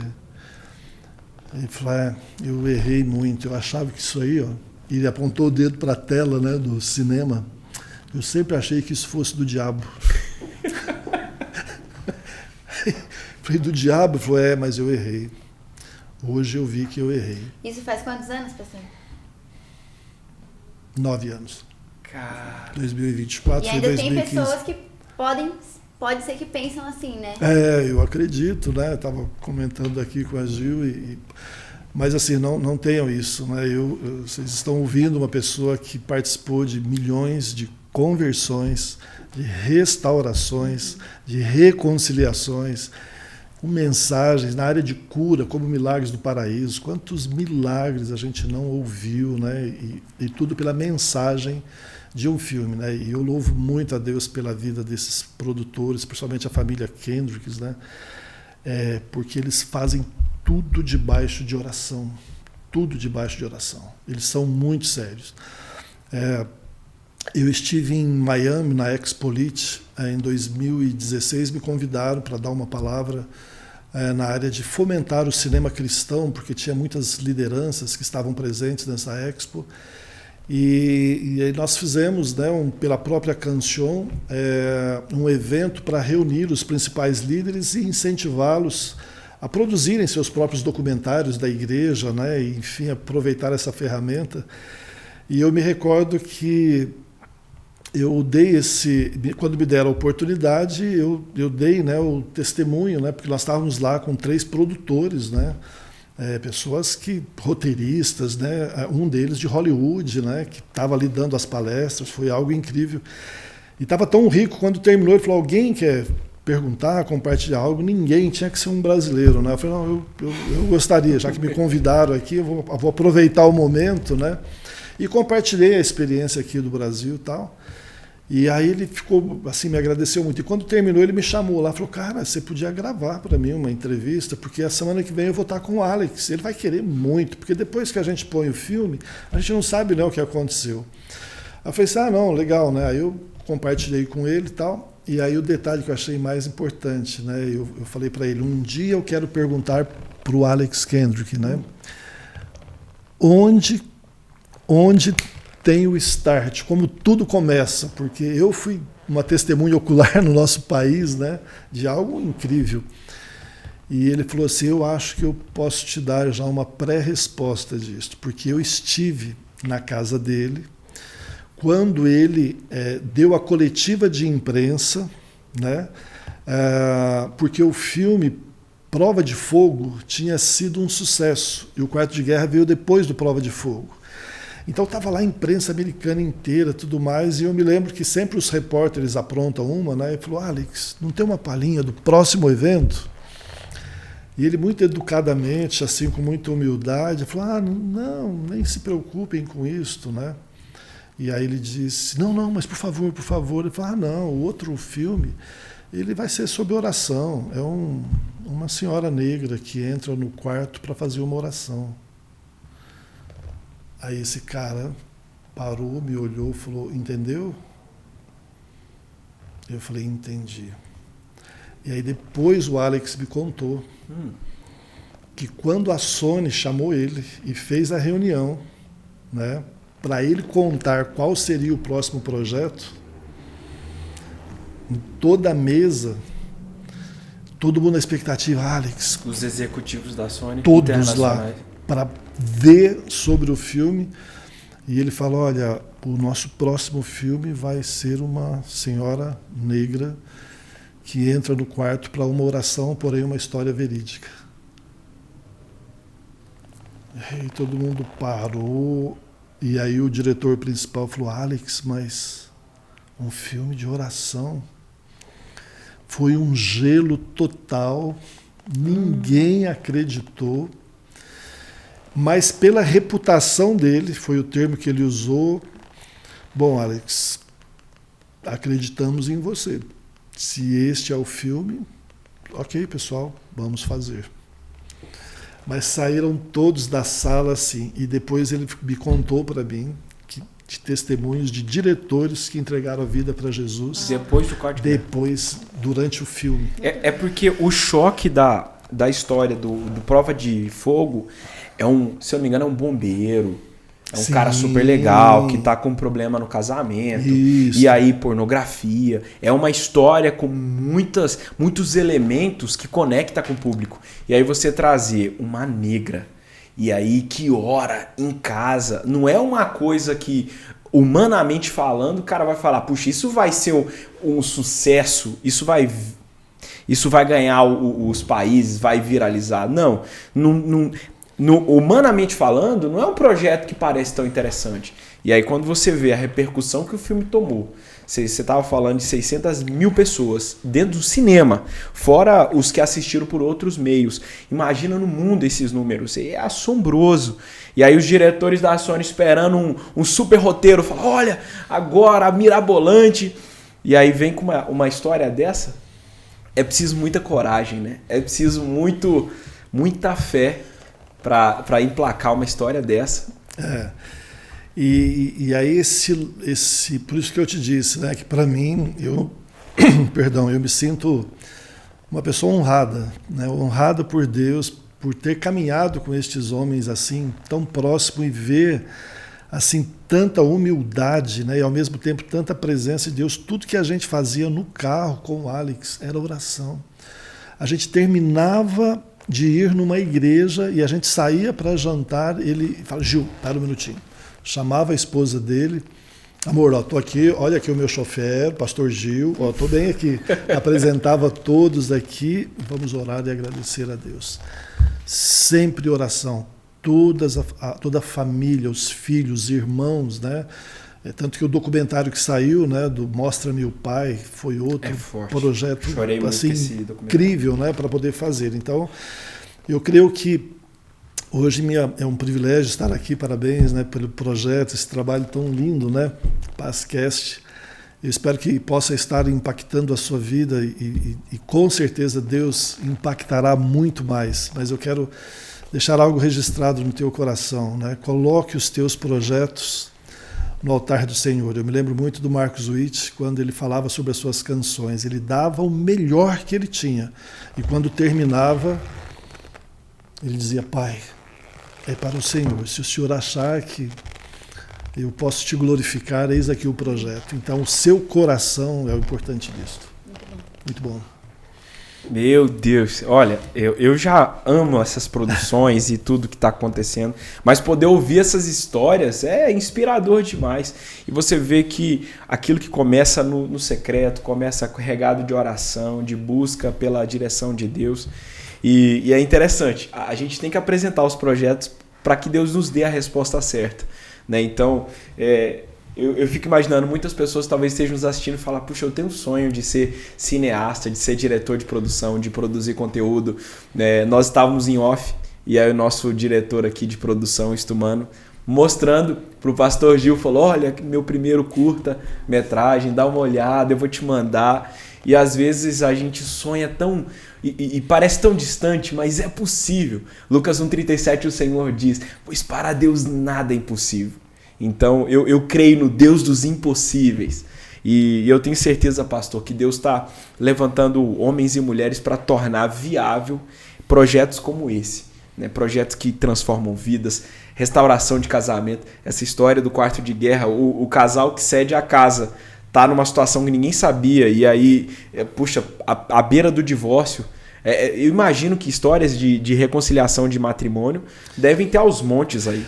Ele falou, eu errei muito, eu achava que isso aí, ó, ele apontou o dedo para a tela, né, do cinema. Eu sempre achei que isso fosse do diabo. Falei, do diabo? Falou, mas eu errei. Hoje eu vi que eu errei. Isso faz quantos anos, pastor? 9 anos. Cara. 2024 e foi ainda 2015. tem pessoas que pode ser que pensam assim, né? Eu acredito, né? Estava comentando aqui com a Gil mas assim, não tenham isso, né? Vocês estão ouvindo uma pessoa que participou de milhões de conversões, de restaurações, de reconciliações, com mensagens na área de cura, como Milagres do Paraíso. Quantos milagres a gente não ouviu, né? E tudo pela mensagem de um filme, né? E eu louvo muito a Deus pela vida desses produtores, principalmente a família Kendricks, né? Porque eles fazem tudo debaixo de oração. Tudo debaixo de oração. Eles são muito sérios. Eu estive em Miami, na Expolit, em 2016, me convidaram para dar uma palavra na área de fomentar o cinema cristão, porque tinha muitas lideranças que estavam presentes nessa Expo. E aí nós fizemos, né, pela própria Canción, um evento para reunir os principais líderes e incentivá-los a produzirem seus próprios documentários da igreja, né, e, enfim, aproveitar essa ferramenta. E eu me recordo que eu dei quando me deram a oportunidade, eu dei, né, o testemunho, né, porque nós estávamos lá com 3 produtores, né, pessoas roteiristas, né, um deles de Hollywood, né, que estava ali dando as palestras, foi algo incrível. E estava tão rico, quando terminou, ele falou: alguém quer perguntar, compartilhar algo? Ninguém, tinha que ser um brasileiro, né? Eu falei: não, eu gostaria, já que me convidaram aqui, eu vou aproveitar o momento, né, e compartilhei a experiência aqui do Brasil e tal. E aí ele ficou assim, me agradeceu muito. E quando terminou, ele me chamou lá, falou: cara, você podia gravar para mim uma entrevista, porque a semana que vem eu vou estar com o Alex. Ele vai querer muito, porque depois que a gente põe o filme, a gente não sabe, né, o que aconteceu. Aí eu falei assim: não, legal, né? Aí eu compartilhei com ele e tal. E aí o detalhe que eu achei mais importante, né? Eu falei para ele: um dia eu quero perguntar para o Alex Kendrick, né? Onde tem o start, como tudo começa, porque eu fui uma testemunha ocular no nosso país, né, de algo incrível. E ele falou assim: eu acho que eu posso te dar já uma pré-resposta disso, porque eu estive na casa dele quando ele deu a coletiva de imprensa, né, porque o filme Prova de Fogo tinha sido um sucesso, e o Quarto de Guerra veio depois do Prova de Fogo. Então estava lá a imprensa americana inteira, tudo mais, e eu me lembro que sempre os repórteres aprontam uma, né? E falou: Alex, não tem uma palhinha do próximo evento? E ele, muito educadamente, assim, com muita humildade, falou: não, nem se preocupem com isso, né? E aí ele disse: não, mas por favor. Ele falou: não, o outro filme, ele vai ser sobre oração. É uma senhora negra que entra no quarto para fazer uma oração. Aí esse cara parou, me olhou, falou: entendeu? Eu falei: entendi. E aí depois o Alex me contou que quando a Sony chamou ele e fez a reunião, né, para ele contar qual seria o próximo projeto, em toda a mesa, todo mundo na expectativa: Alex, os executivos da Sony, todos lá, para ver sobre o filme. E ele falou: olha, o nosso próximo filme vai ser uma senhora negra que entra no quarto para uma oração, porém uma história verídica. E todo mundo parou, e aí o diretor principal falou: Alex, mas um filme de oração? Foi um gelo total, ninguém acreditou. Mas pela reputação dele, foi o termo que ele usou: bom, Alex, acreditamos em você. Se este é o filme, ok, pessoal, vamos fazer. Mas saíram todos da sala assim, e depois ele me contou para mim de testemunhos de diretores que entregaram a vida para Jesus. Depois do corte? Depois, durante o filme. É porque o choque da história do Prova de Fogo se eu não me engano, é um bombeiro. É um Sim. cara super legal, que tá com problema no casamento. Isso. E aí, pornografia. É uma história com muitos elementos que conecta com o público. E aí você trazer uma negra, e aí que ora em casa, não é uma coisa que, humanamente falando, o cara vai falar: puxa, isso vai ser um sucesso, isso vai ganhar os países, vai viralizar. Não, humanamente falando, não é um projeto que parece tão interessante. E aí quando você vê a repercussão que o filme tomou, você estava falando de 600 mil pessoas dentro do cinema, fora os que assistiram por outros meios. Imagina no mundo esses números, é assombroso. E aí os diretores da Sony esperando um super roteiro, falam, olha, agora, mirabolante. E aí vem com uma história dessa, é preciso muita coragem, né? É preciso muita fé para emplacar uma história dessa. E aí por isso que eu te disse, né, que para mim, eu me sinto uma pessoa honrada, né, honrada por Deus, por ter caminhado com estes homens assim, tão próximo e ver assim tanta humildade, né, e ao mesmo tempo tanta presença de Deus. Tudo que a gente fazia no carro com o Alex era oração. A gente terminava de ir numa igreja e a gente saía para jantar, ele fala, Gil, para um minutinho. Chamava a esposa dele, amor, tô aqui, olha aqui o meu chofer, pastor Gil, tô bem aqui. Apresentava todos aqui, vamos orar e agradecer a Deus. Sempre oração, toda a família, os filhos, irmãos, né? Tanto que o documentário que saiu, né, do Mostra-me o Pai, foi outro projeto assim, incrível, né, para poder fazer. Então, eu creio que hoje é um privilégio estar aqui, parabéns, né, pelo projeto, esse trabalho tão lindo, né, Pazcast. Eu espero que possa estar impactando a sua vida e com certeza Deus impactará muito mais. Mas eu quero deixar algo registrado no teu coração, né? Coloque os teus projetos no altar do Senhor. Eu me lembro muito do Marcos Witt, quando ele falava sobre as suas canções. Ele dava o melhor que ele tinha. E quando terminava, ele dizia, Pai, é para o Senhor. Se o Senhor achar que eu posso te glorificar, eis aqui o projeto. Então, o seu coração é o importante disso. Muito bom. Meu Deus, olha, eu já amo essas produções e tudo que está acontecendo, mas poder ouvir essas histórias é inspirador demais. E você vê que aquilo que começa no secreto, começa regado de oração, de busca pela direção de Deus. E é interessante, a gente tem que apresentar os projetos para que Deus nos dê a resposta certa, né? Então, eu fico imaginando, muitas pessoas talvez estejam nos assistindo e falam, puxa, eu tenho um sonho de ser cineasta, de ser diretor de produção, de produzir conteúdo. Nós estávamos em off, e aí o nosso diretor aqui de produção, Estumano, mostrando para o pastor Gil, falou, olha, meu primeiro curta-metragem, dá uma olhada, eu vou te mandar. E às vezes a gente sonha tão... E parece tão distante, mas é possível. Lucas 1,37 o Senhor diz, pois para Deus nada é impossível. Então, eu creio no Deus dos impossíveis. E eu tenho certeza, pastor, que Deus está levantando homens e mulheres para tornar viável projetos como esse, né? Projetos que transformam vidas, restauração de casamento. Essa história do quarto de guerra, o casal que cede a casa está numa situação que ninguém sabia e aí, puxa, à beira do divórcio. Eu imagino que histórias de reconciliação de matrimônio devem ter aos montes aí.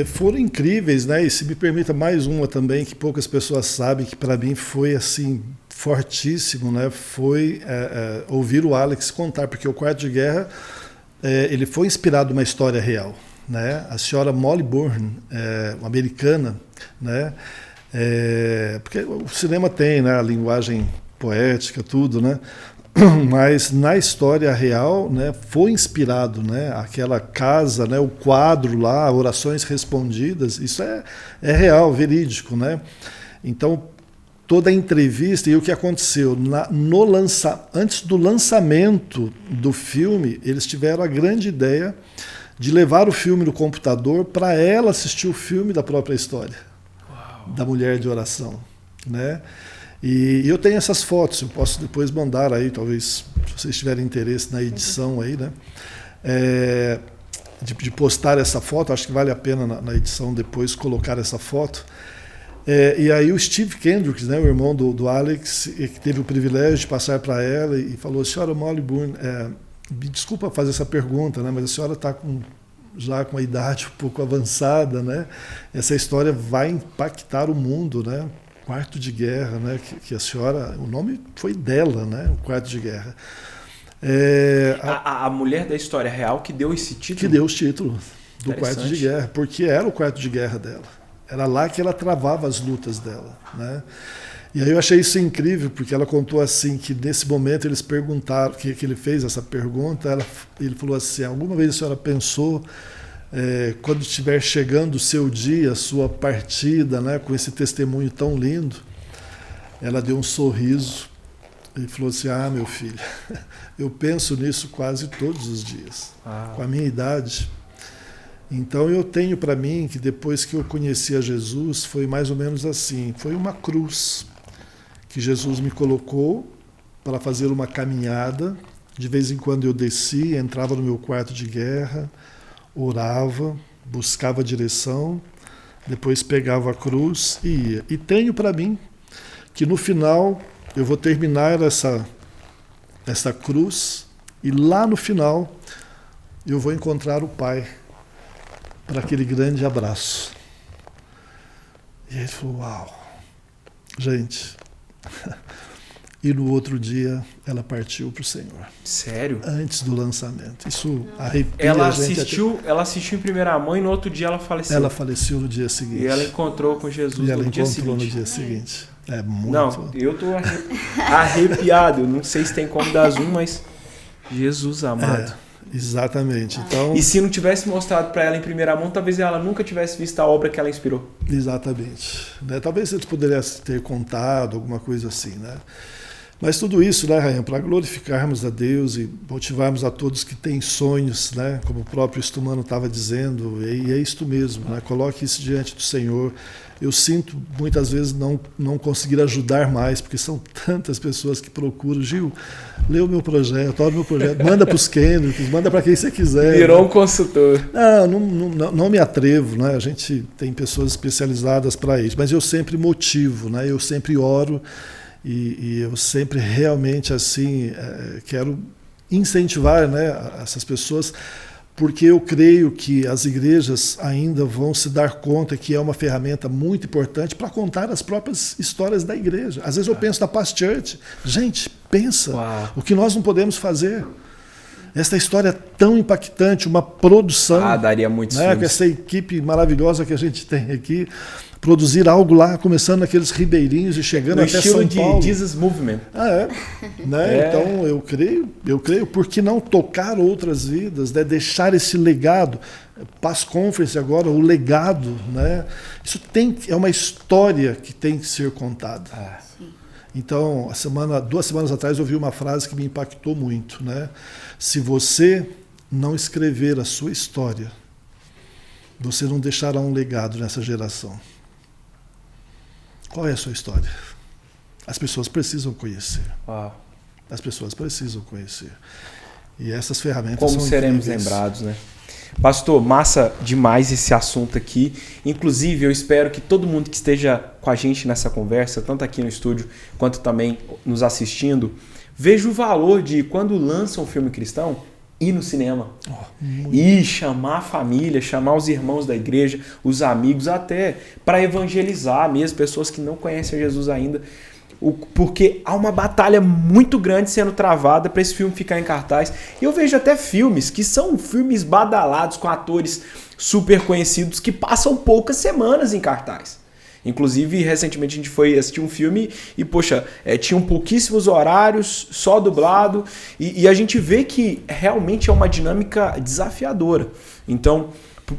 Foram incríveis, né? E se me permita mais uma também, que poucas pessoas sabem, que para mim foi assim fortíssimo, né? Foi ouvir o Alex contar, porque o Quarto de Guerra ele foi inspirado numa história real, né? A senhora Molly Bourne, uma americana, né? Porque o cinema tem, né, a linguagem poética, tudo, né? Mas na história real, né, foi inspirado, né, aquela casa, né, o quadro lá, orações respondidas, isso é real, verídico, né? Então, toda a entrevista e o que aconteceu antes do lançamento do filme, eles tiveram a grande ideia de levar o filme no computador para ela assistir o filme da própria história. Uau. Da mulher de oração, né? E eu tenho essas fotos, eu posso depois mandar aí, talvez, se vocês tiverem interesse na edição aí, né? De postar essa foto, acho que vale a pena na edição depois colocar essa foto. E aí o Steve Kendricks, né, o irmão do Alex, que teve o privilégio de passar para ela e falou, senhora Molly Bourne, me desculpa fazer essa pergunta, né, mas a senhora está já com a idade um pouco avançada, né? Essa história vai impactar o mundo, né? Quarto de Guerra, né? Que a senhora, o nome foi dela, né? O Quarto de Guerra. A mulher da história real que deu esse título? Que deu o título do Quarto de Guerra, porque era o quarto de guerra dela. Era lá que ela travava as lutas dela, né? E aí eu achei isso incrível, porque ela contou assim, que nesse momento eles perguntaram, que ele fez essa pergunta, ele falou assim, alguma vez a senhora pensou, quando estiver chegando o seu dia, a sua partida, né, com esse testemunho tão lindo? Ela deu um sorriso e falou assim, meu filho, eu penso nisso quase todos os dias, com a minha idade. Então eu tenho para mim que depois que eu conheci a Jesus, foi mais ou menos assim, foi uma cruz que Jesus me colocou para fazer uma caminhada. De vez em quando eu descia, entrava no meu quarto de guerra, orava, buscava direção, depois pegava a cruz e ia. E tenho para mim que no final eu vou terminar essa cruz e lá no final eu vou encontrar o Pai para aquele grande abraço. E ele falou, uau, gente. E no outro dia ela partiu para o Senhor. Sério? Antes do lançamento. Isso arrepia ela a gente. Ela assistiu em primeira mão e no outro dia ela faleceu. Ela faleceu no dia seguinte. E ela encontrou com Jesus no dia seguinte. No dia seguinte. É muito... Não, eu tô arrepiado. Não sei se tem como dar zoom, mas Jesus amado. Exatamente. Então, e se não tivesse mostrado para ela em primeira mão, talvez ela nunca tivesse visto a obra que ela inspirou. Exatamente. Né? Talvez eles pudessem ter contado alguma coisa assim, né? Mas tudo isso, né, Rainha, para glorificarmos a Deus e motivarmos a todos que têm sonhos, né, como o próprio Estumano estava dizendo, e é isto mesmo, né, coloque isso diante do Senhor. Eu sinto muitas vezes não conseguir ajudar mais, porque são tantas pessoas que procuram, Gil, lê o meu projeto, olha o meu projeto, manda para os Kendricks, manda para quem você quiser. Virou né? um consultor. Não me atrevo, né? A gente tem pessoas especializadas para isso, mas eu sempre motivo, né? Eu sempre oro e eu sempre realmente assim quero incentivar, né, essas pessoas, porque eu creio que as igrejas ainda vão se dar conta que é uma ferramenta muito importante para contar as próprias histórias da igreja. Às vezes eu penso na Past Church. Gente, pensa o que nós não podemos fazer. Essa história é tão impactante, uma produção. Daria muitos né, com essa equipe maravilhosa que a gente tem aqui, produzir algo lá, começando naqueles ribeirinhos e chegando no até estilo São Paulo. de Jesus Movement. Né? Então eu creio, por que não tocar outras vidas, né? Deixar esse legado, Past Conference agora, o legado, né? Isso é uma história que tem que ser contada. Então, 2 semanas atrás eu ouvi uma frase que me impactou muito, né? Se você não escrever a sua história, você não deixará um legado nessa geração. Qual é a sua história? As pessoas precisam conhecer. As pessoas precisam conhecer. E essas ferramentas como são seremos incríveis. lembrados, né? Pastor, massa demais esse assunto aqui. Inclusive, eu espero que todo mundo que esteja com a gente nessa conversa, tanto aqui no estúdio quanto também nos assistindo, veja o valor de quando lança um filme cristão, ir no cinema. E chamar a família, chamar os irmãos da igreja, os amigos, até para evangelizar mesmo, pessoas que não conhecem Jesus ainda. Porque há uma batalha muito grande sendo travada para esse filme ficar em cartaz. E eu vejo até filmes que são filmes badalados com atores super conhecidos que passam poucas semanas em cartaz. Inclusive, recentemente a gente foi assistir um filme e, poxa, tinham pouquíssimos horários, só dublado, e a gente vê que realmente é uma dinâmica desafiadora. Então,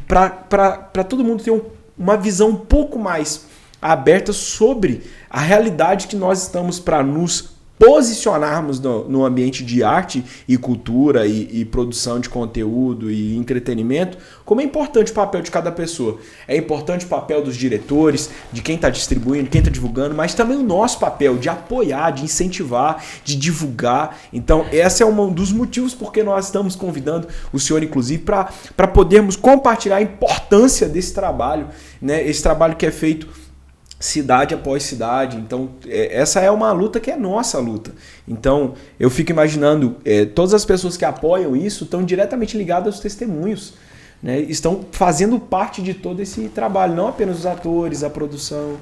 para todo mundo ter uma visão um pouco mais aberta sobre a realidade que nós estamos para nos posicionarmos no ambiente de arte e cultura e produção de conteúdo e entretenimento, como é importante o papel de cada pessoa. É importante o papel dos diretores, de quem está distribuindo, quem está divulgando, mas também o nosso papel de apoiar, de incentivar, de divulgar. Então, esse é um dos motivos porque nós estamos convidando o senhor, inclusive, para podermos compartilhar a importância desse trabalho, né? Esse trabalho que é feito cidade após cidade. Então, essa é uma luta que é nossa luta. Então, eu fico imaginando, todas as pessoas que apoiam isso estão diretamente ligadas aos testemunhos, né? Estão fazendo parte de todo esse trabalho, não apenas os atores, a produção.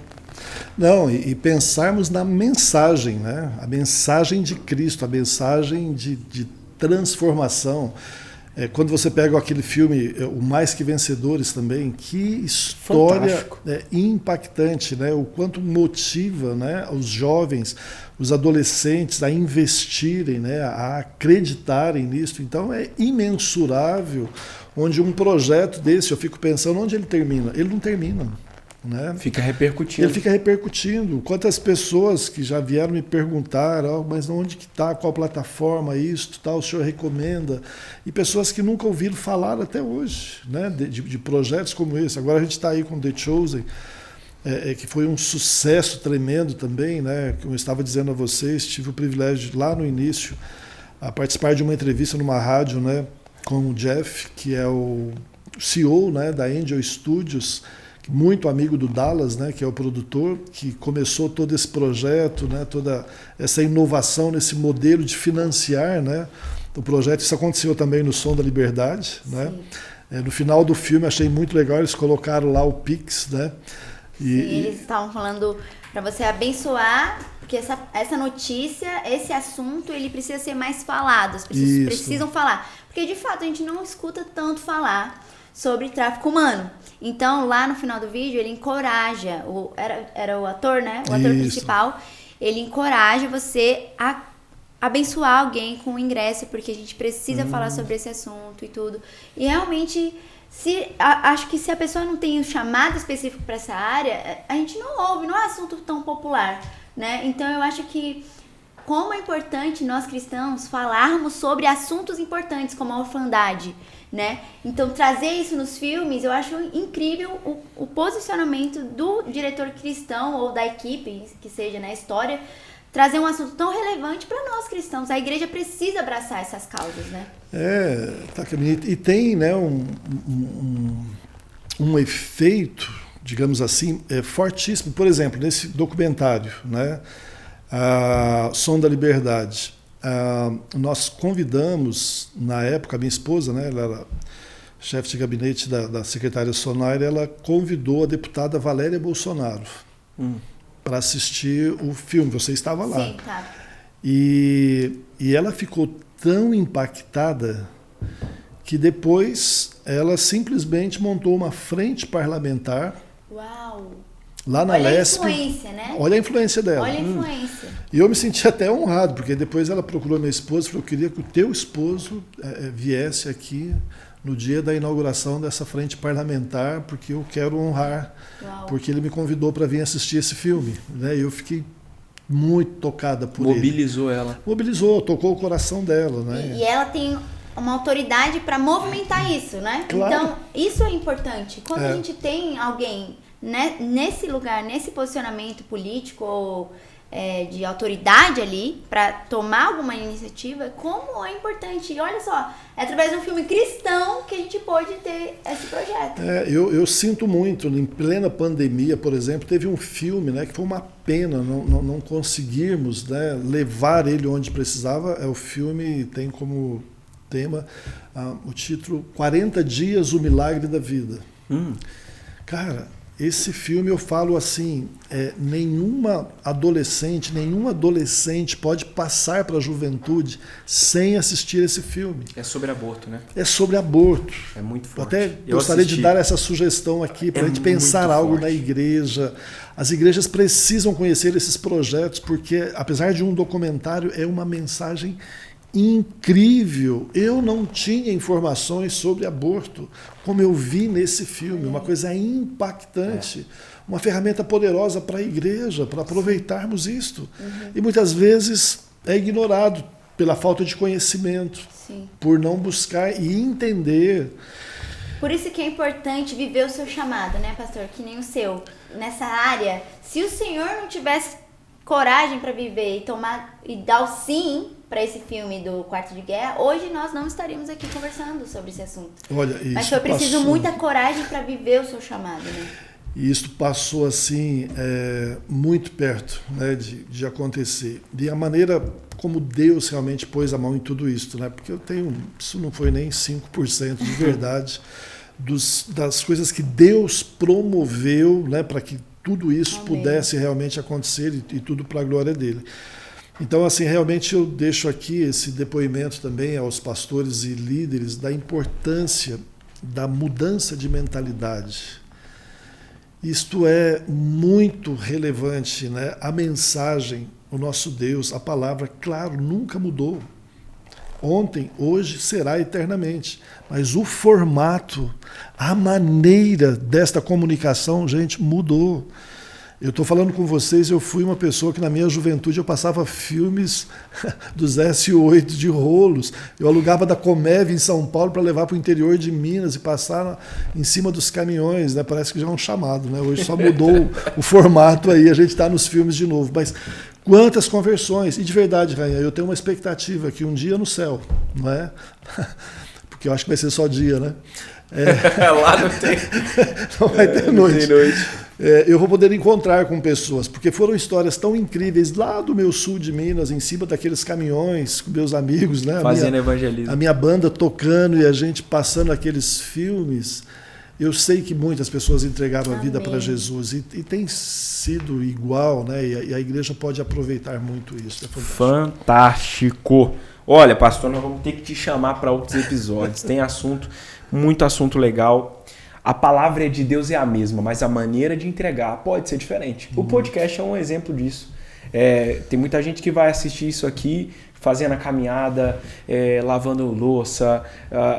Não, e pensarmos na mensagem, né? A mensagem de Cristo, a mensagem de transformação. Quando você pega aquele filme, O Mais Que Vencedores também, que história impactante, né? O quanto motiva, né, os jovens, os adolescentes a investirem, né, a acreditarem nisso. Então é imensurável, onde um projeto desse, eu fico pensando, onde ele termina? Ele não termina. Né? Fica repercutindo. Ele fica repercutindo. Quantas pessoas que já vieram me perguntar, mas onde que está, qual plataforma isso, tal, o senhor recomenda? E pessoas que nunca ouviram falar até hoje, né? de projetos como esse. Agora a gente está aí com The Chosen, que foi um sucesso tremendo também, né? Como eu estava dizendo a vocês, tive o privilégio lá no início a participar de uma entrevista numa rádio, né, com o Jeff, que é o CEO, né, da Angel Studios, muito amigo do Dallas, né, que é o produtor, que começou todo esse projeto, né, toda essa inovação nesse modelo de financiar, né, o projeto. Isso aconteceu também no Som da Liberdade. Né? No final do filme, achei muito legal, eles colocaram lá o Pix. Né? Eles estavam falando para você abençoar, porque essa notícia, esse assunto, ele precisa ser mais falado, as pessoas precisam falar. Porque, de fato, a gente não escuta tanto falar sobre tráfico humano. Então, lá no final do vídeo, ele encoraja, era o ator, né? O ator principal, ele encoraja você a abençoar alguém com o ingresso, porque a gente precisa falar sobre esse assunto e tudo. E realmente, acho que se a pessoa não tem um chamado específico para essa área, a gente não ouve, não é assunto tão popular, né? Então, eu acho que como é importante nós cristãos falarmos sobre assuntos importantes, como a orfandade, né? Então, trazer isso nos filmes, eu acho incrível o posicionamento do diretor cristão ou da equipe, que seja na história, trazer um assunto tão relevante para nós cristãos. A igreja precisa abraçar essas causas, né? E tem, né, um efeito, digamos assim, fortíssimo. Por exemplo, nesse documentário, né, Som da Liberdade, nós convidamos, na época, a minha esposa, né, ela era chefe de gabinete da secretária Sonaire, ela convidou a deputada Valéria Bolsonaro para assistir o filme. Você estava lá. Sim, tá. E ela ficou tão impactada que depois ela simplesmente montou uma frente parlamentar. Uau! Lá na Olha Lesp. A influência, né? Olha a influência dela. Olha a influência. E eu me senti até honrado, porque depois ela procurou minha esposa e falou: eu queria que o teu esposo viesse aqui no dia da inauguração dessa frente parlamentar, porque eu quero honrar, porque ele me convidou para vir assistir esse filme. Né? E eu fiquei muito tocada por ele. Mobilizou ela. Mobilizou, tocou o coração dela. Né? E ela tem uma autoridade para movimentar isso, né? Claro. Então, isso é importante. Quando a gente tem alguém, né, nesse lugar, nesse posicionamento político ou de autoridade ali para tomar alguma iniciativa, como é importante. E olha só, é através de um filme cristão que a gente pode ter esse projeto. Eu sinto muito, em plena pandemia, por exemplo, teve um filme, né, que foi uma pena não conseguirmos, né, levar ele onde precisava. O filme tem como tema o título 40 Dias, o Milagre da Vida. Cara, esse filme, eu falo assim, nenhum adolescente pode passar para a juventude sem assistir esse filme. É sobre aborto, né? É sobre aborto. É muito forte. Até gostaria de dar essa sugestão aqui para a gente pensar algo na igreja. As igrejas precisam conhecer esses projetos, porque apesar de um documentário, é uma mensagem incrível. Eu não tinha informações sobre aborto como eu vi nesse filme, uma coisa impactante, uma ferramenta poderosa para a igreja, para aproveitarmos isto. E muitas vezes é ignorado pela falta de conhecimento, por não buscar e entender. Por isso que é importante viver o seu chamado, né, pastor? Que nem o seu, nessa área. Se o Senhor não tivesse coragem para viver e dar o sim para esse filme do Quarto de Guerra, hoje nós não estaríamos aqui conversando sobre esse assunto. Olha, isso mas foi preciso muita coragem para viver o seu chamado, né? E isso passou assim muito perto, né, de acontecer. E a maneira como Deus realmente pôs a mão em tudo isso, né? Porque isso não foi nem 5% de verdade das coisas que Deus promoveu, né, para que tudo isso pudesse realmente acontecer e tudo para a glória dele. Então, assim, realmente eu deixo aqui esse depoimento também aos pastores e líderes da importância da mudança de mentalidade. Isto é muito relevante, né? A mensagem, o nosso Deus, a palavra, claro, nunca mudou. Ontem, hoje, será eternamente. Mas o formato, a maneira desta comunicação, gente, mudou. Eu estou falando com vocês, eu fui uma pessoa que na minha juventude eu passava filmes dos S8 de rolos. Eu alugava da Comev em São Paulo para levar para o interior de Minas e passar em cima dos caminhões, né? Parece que já é um chamado, né? Hoje só mudou o formato aí, a gente está nos filmes de novo. Mas quantas conversões! E de verdade, Rainha, eu tenho uma expectativa que um dia no céu, não é? Porque eu acho que vai ser só dia, né? Lá não tem. Não vai ter noite. Não tem noite. Eu vou poder encontrar com pessoas, porque foram histórias tão incríveis lá do meu sul de Minas, em cima daqueles caminhões, com meus amigos, né? Fazendo evangelismo. A minha banda tocando e a gente passando aqueles filmes. Eu sei que muitas pessoas entregaram a vida para Jesus e tem sido igual, né? E a igreja pode aproveitar muito isso. É fantástico. Olha, pastor, nós vamos ter que te chamar para outros episódios. Tem muito assunto legal. A palavra de Deus é a mesma, mas a maneira de entregar pode ser diferente. O podcast é um exemplo disso. Tem muita gente que vai assistir isso aqui fazendo a caminhada, lavando louça,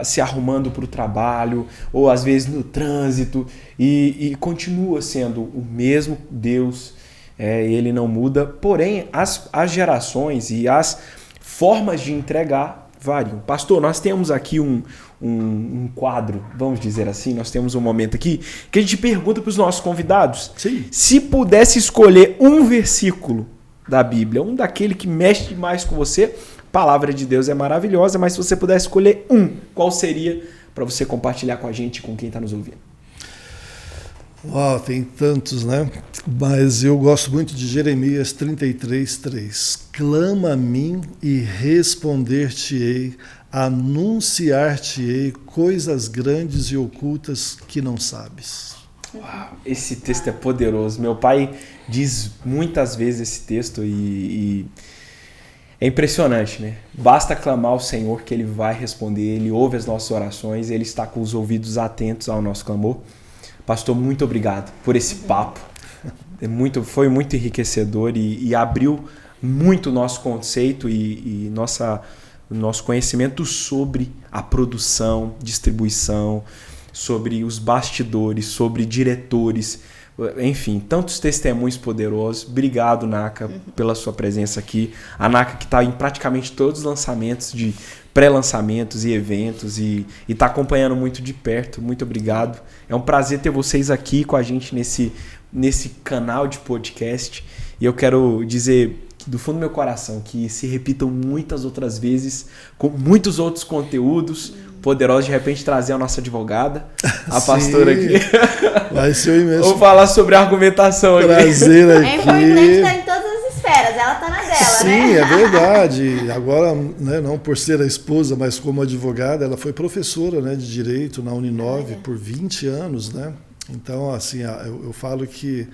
se arrumando para o trabalho, ou às vezes no trânsito, e continua sendo o mesmo Deus. Ele não muda, porém as gerações e as formas de entregar variam. Pastor, nós temos aqui um quadro, vamos dizer assim, nós temos um momento aqui que a gente pergunta para os nossos convidados. Sim. Se pudesse escolher um versículo da Bíblia, um daquele que mexe demais com você, a palavra de Deus é maravilhosa, mas se você pudesse escolher qual seria para você compartilhar com a gente e com quem está nos ouvindo? Uau, tem tantos, né? Mas eu gosto muito de Jeremias 33:3. Clama a mim e responder-te-ei, anunciar-te-ei coisas grandes e ocultas que não sabes. Uau, esse texto é poderoso. Meu pai diz muitas vezes esse texto e é impressionante, né? Basta clamar ao Senhor que Ele vai responder, Ele ouve as nossas orações, Ele está com os ouvidos atentos ao nosso clamor. Pastor, muito obrigado por esse papo. Foi muito enriquecedor e abriu muito o nosso conceito e nosso conhecimento sobre a produção, distribuição, sobre os bastidores, sobre diretores, enfim, tantos testemunhos poderosos. Obrigado, Naka, pela sua presença aqui. A Naka que está em praticamente todos os lançamentos, de pré-lançamentos e eventos e está acompanhando muito de perto. Muito obrigado. É um prazer ter vocês aqui com a gente nesse canal de podcast. E eu quero dizer do fundo do meu coração que se repitam muitas outras vezes com muitos outros conteúdos poderosos. De repente trazer a nossa advogada, a pastora aqui. Vai ser imenso. Vou falar sobre argumentação aqui. Prazer aqui. É importante estar em todas as esferas, ela está na dela, Sim, né? Sim, é verdade. Agora, né, não por ser a esposa, mas como advogada, ela foi professora, né, de Direito na Uninove por 20 anos, né? Então, assim, eu falo que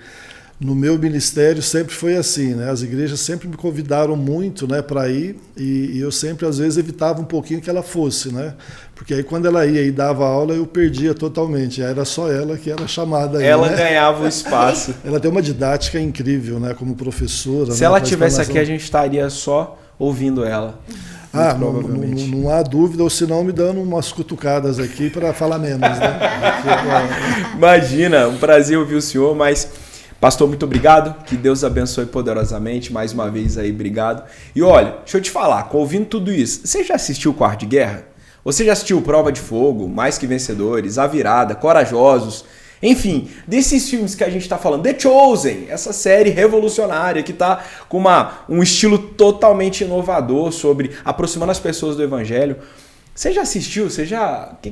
no meu ministério sempre foi assim, né? As igrejas sempre me convidaram muito, né, para ir e eu sempre, às vezes, evitava um pouquinho que ela fosse, né? Porque aí quando ela ia e dava aula, eu perdia totalmente. Aí era só ela que era chamada aí, ela, né? ganhava o espaço. Ela tem uma didática incrível, né, como professora. Se né, ela tivesse aqui, a gente estaria só ouvindo ela. Não há dúvida, ou senão me dando umas cutucadas aqui para falar menos, né? Imagina, um prazer ouvir o senhor, mas... Pastor, muito obrigado, que Deus abençoe poderosamente, mais uma vez aí, obrigado. E olha, deixa eu te falar, ouvindo tudo isso, você já assistiu Quarto de Guerra? Você já assistiu Prova de Fogo, Mais que Vencedores, A Virada, Corajosos? Enfim, desses filmes que a gente está falando, The Chosen, essa série revolucionária que está com um estilo totalmente inovador sobre aproximando as pessoas do Evangelho. Você já assistiu? O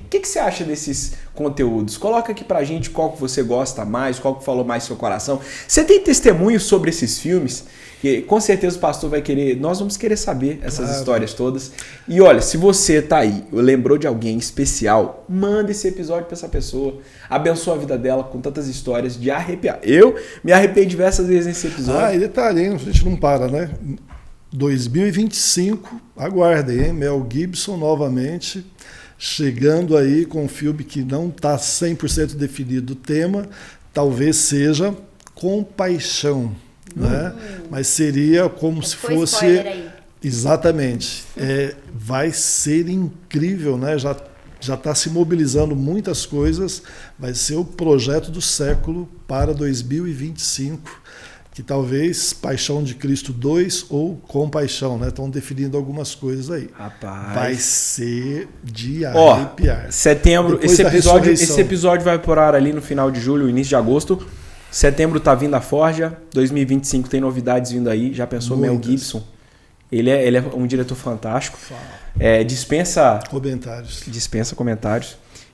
que você acha desses conteúdos? Coloca aqui pra gente qual que você gosta mais, qual que falou mais no seu coração. Você tem testemunhos sobre esses filmes? Que com certeza o pastor vai querer, nós vamos querer saber essas histórias todas. E olha, se você tá aí, lembrou de alguém especial, manda esse episódio pra essa pessoa. Abençoa a vida dela com tantas histórias de arrepiar. Eu me arrepiei diversas vezes nesse episódio. E detalhe, hein? A gente não para, né? 2025, aguardem, hein? Mel Gibson novamente, chegando aí com um filme que não está 100% definido o tema, talvez seja Compaixão, né? Mas seria como se fosse... Exatamente. Vai ser incrível, né? Já está se mobilizando muitas coisas, vai ser o projeto do século para 2025, que talvez Paixão de Cristo 2 ou Compaixão, né? Estão definindo algumas coisas aí. Rapaz. Vai ser de arrepiar. Setembro, esse episódio vai por ar ali no final de julho, início de agosto. Setembro tá vindo a Forja, 2025 tem novidades vindo aí. Já pensou? Mel Gibson? Ele é um diretor fantástico. Dispensa comentários.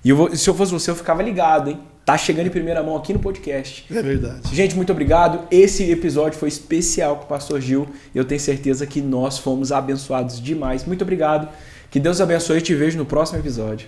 E se eu fosse você, eu ficava ligado, hein? Tá chegando em primeira mão aqui no podcast. É verdade. Gente, muito obrigado. Esse episódio foi especial com o Pastor Gil. Eu tenho certeza que nós fomos abençoados demais. Muito obrigado. Que Deus abençoe e te vejo no próximo episódio.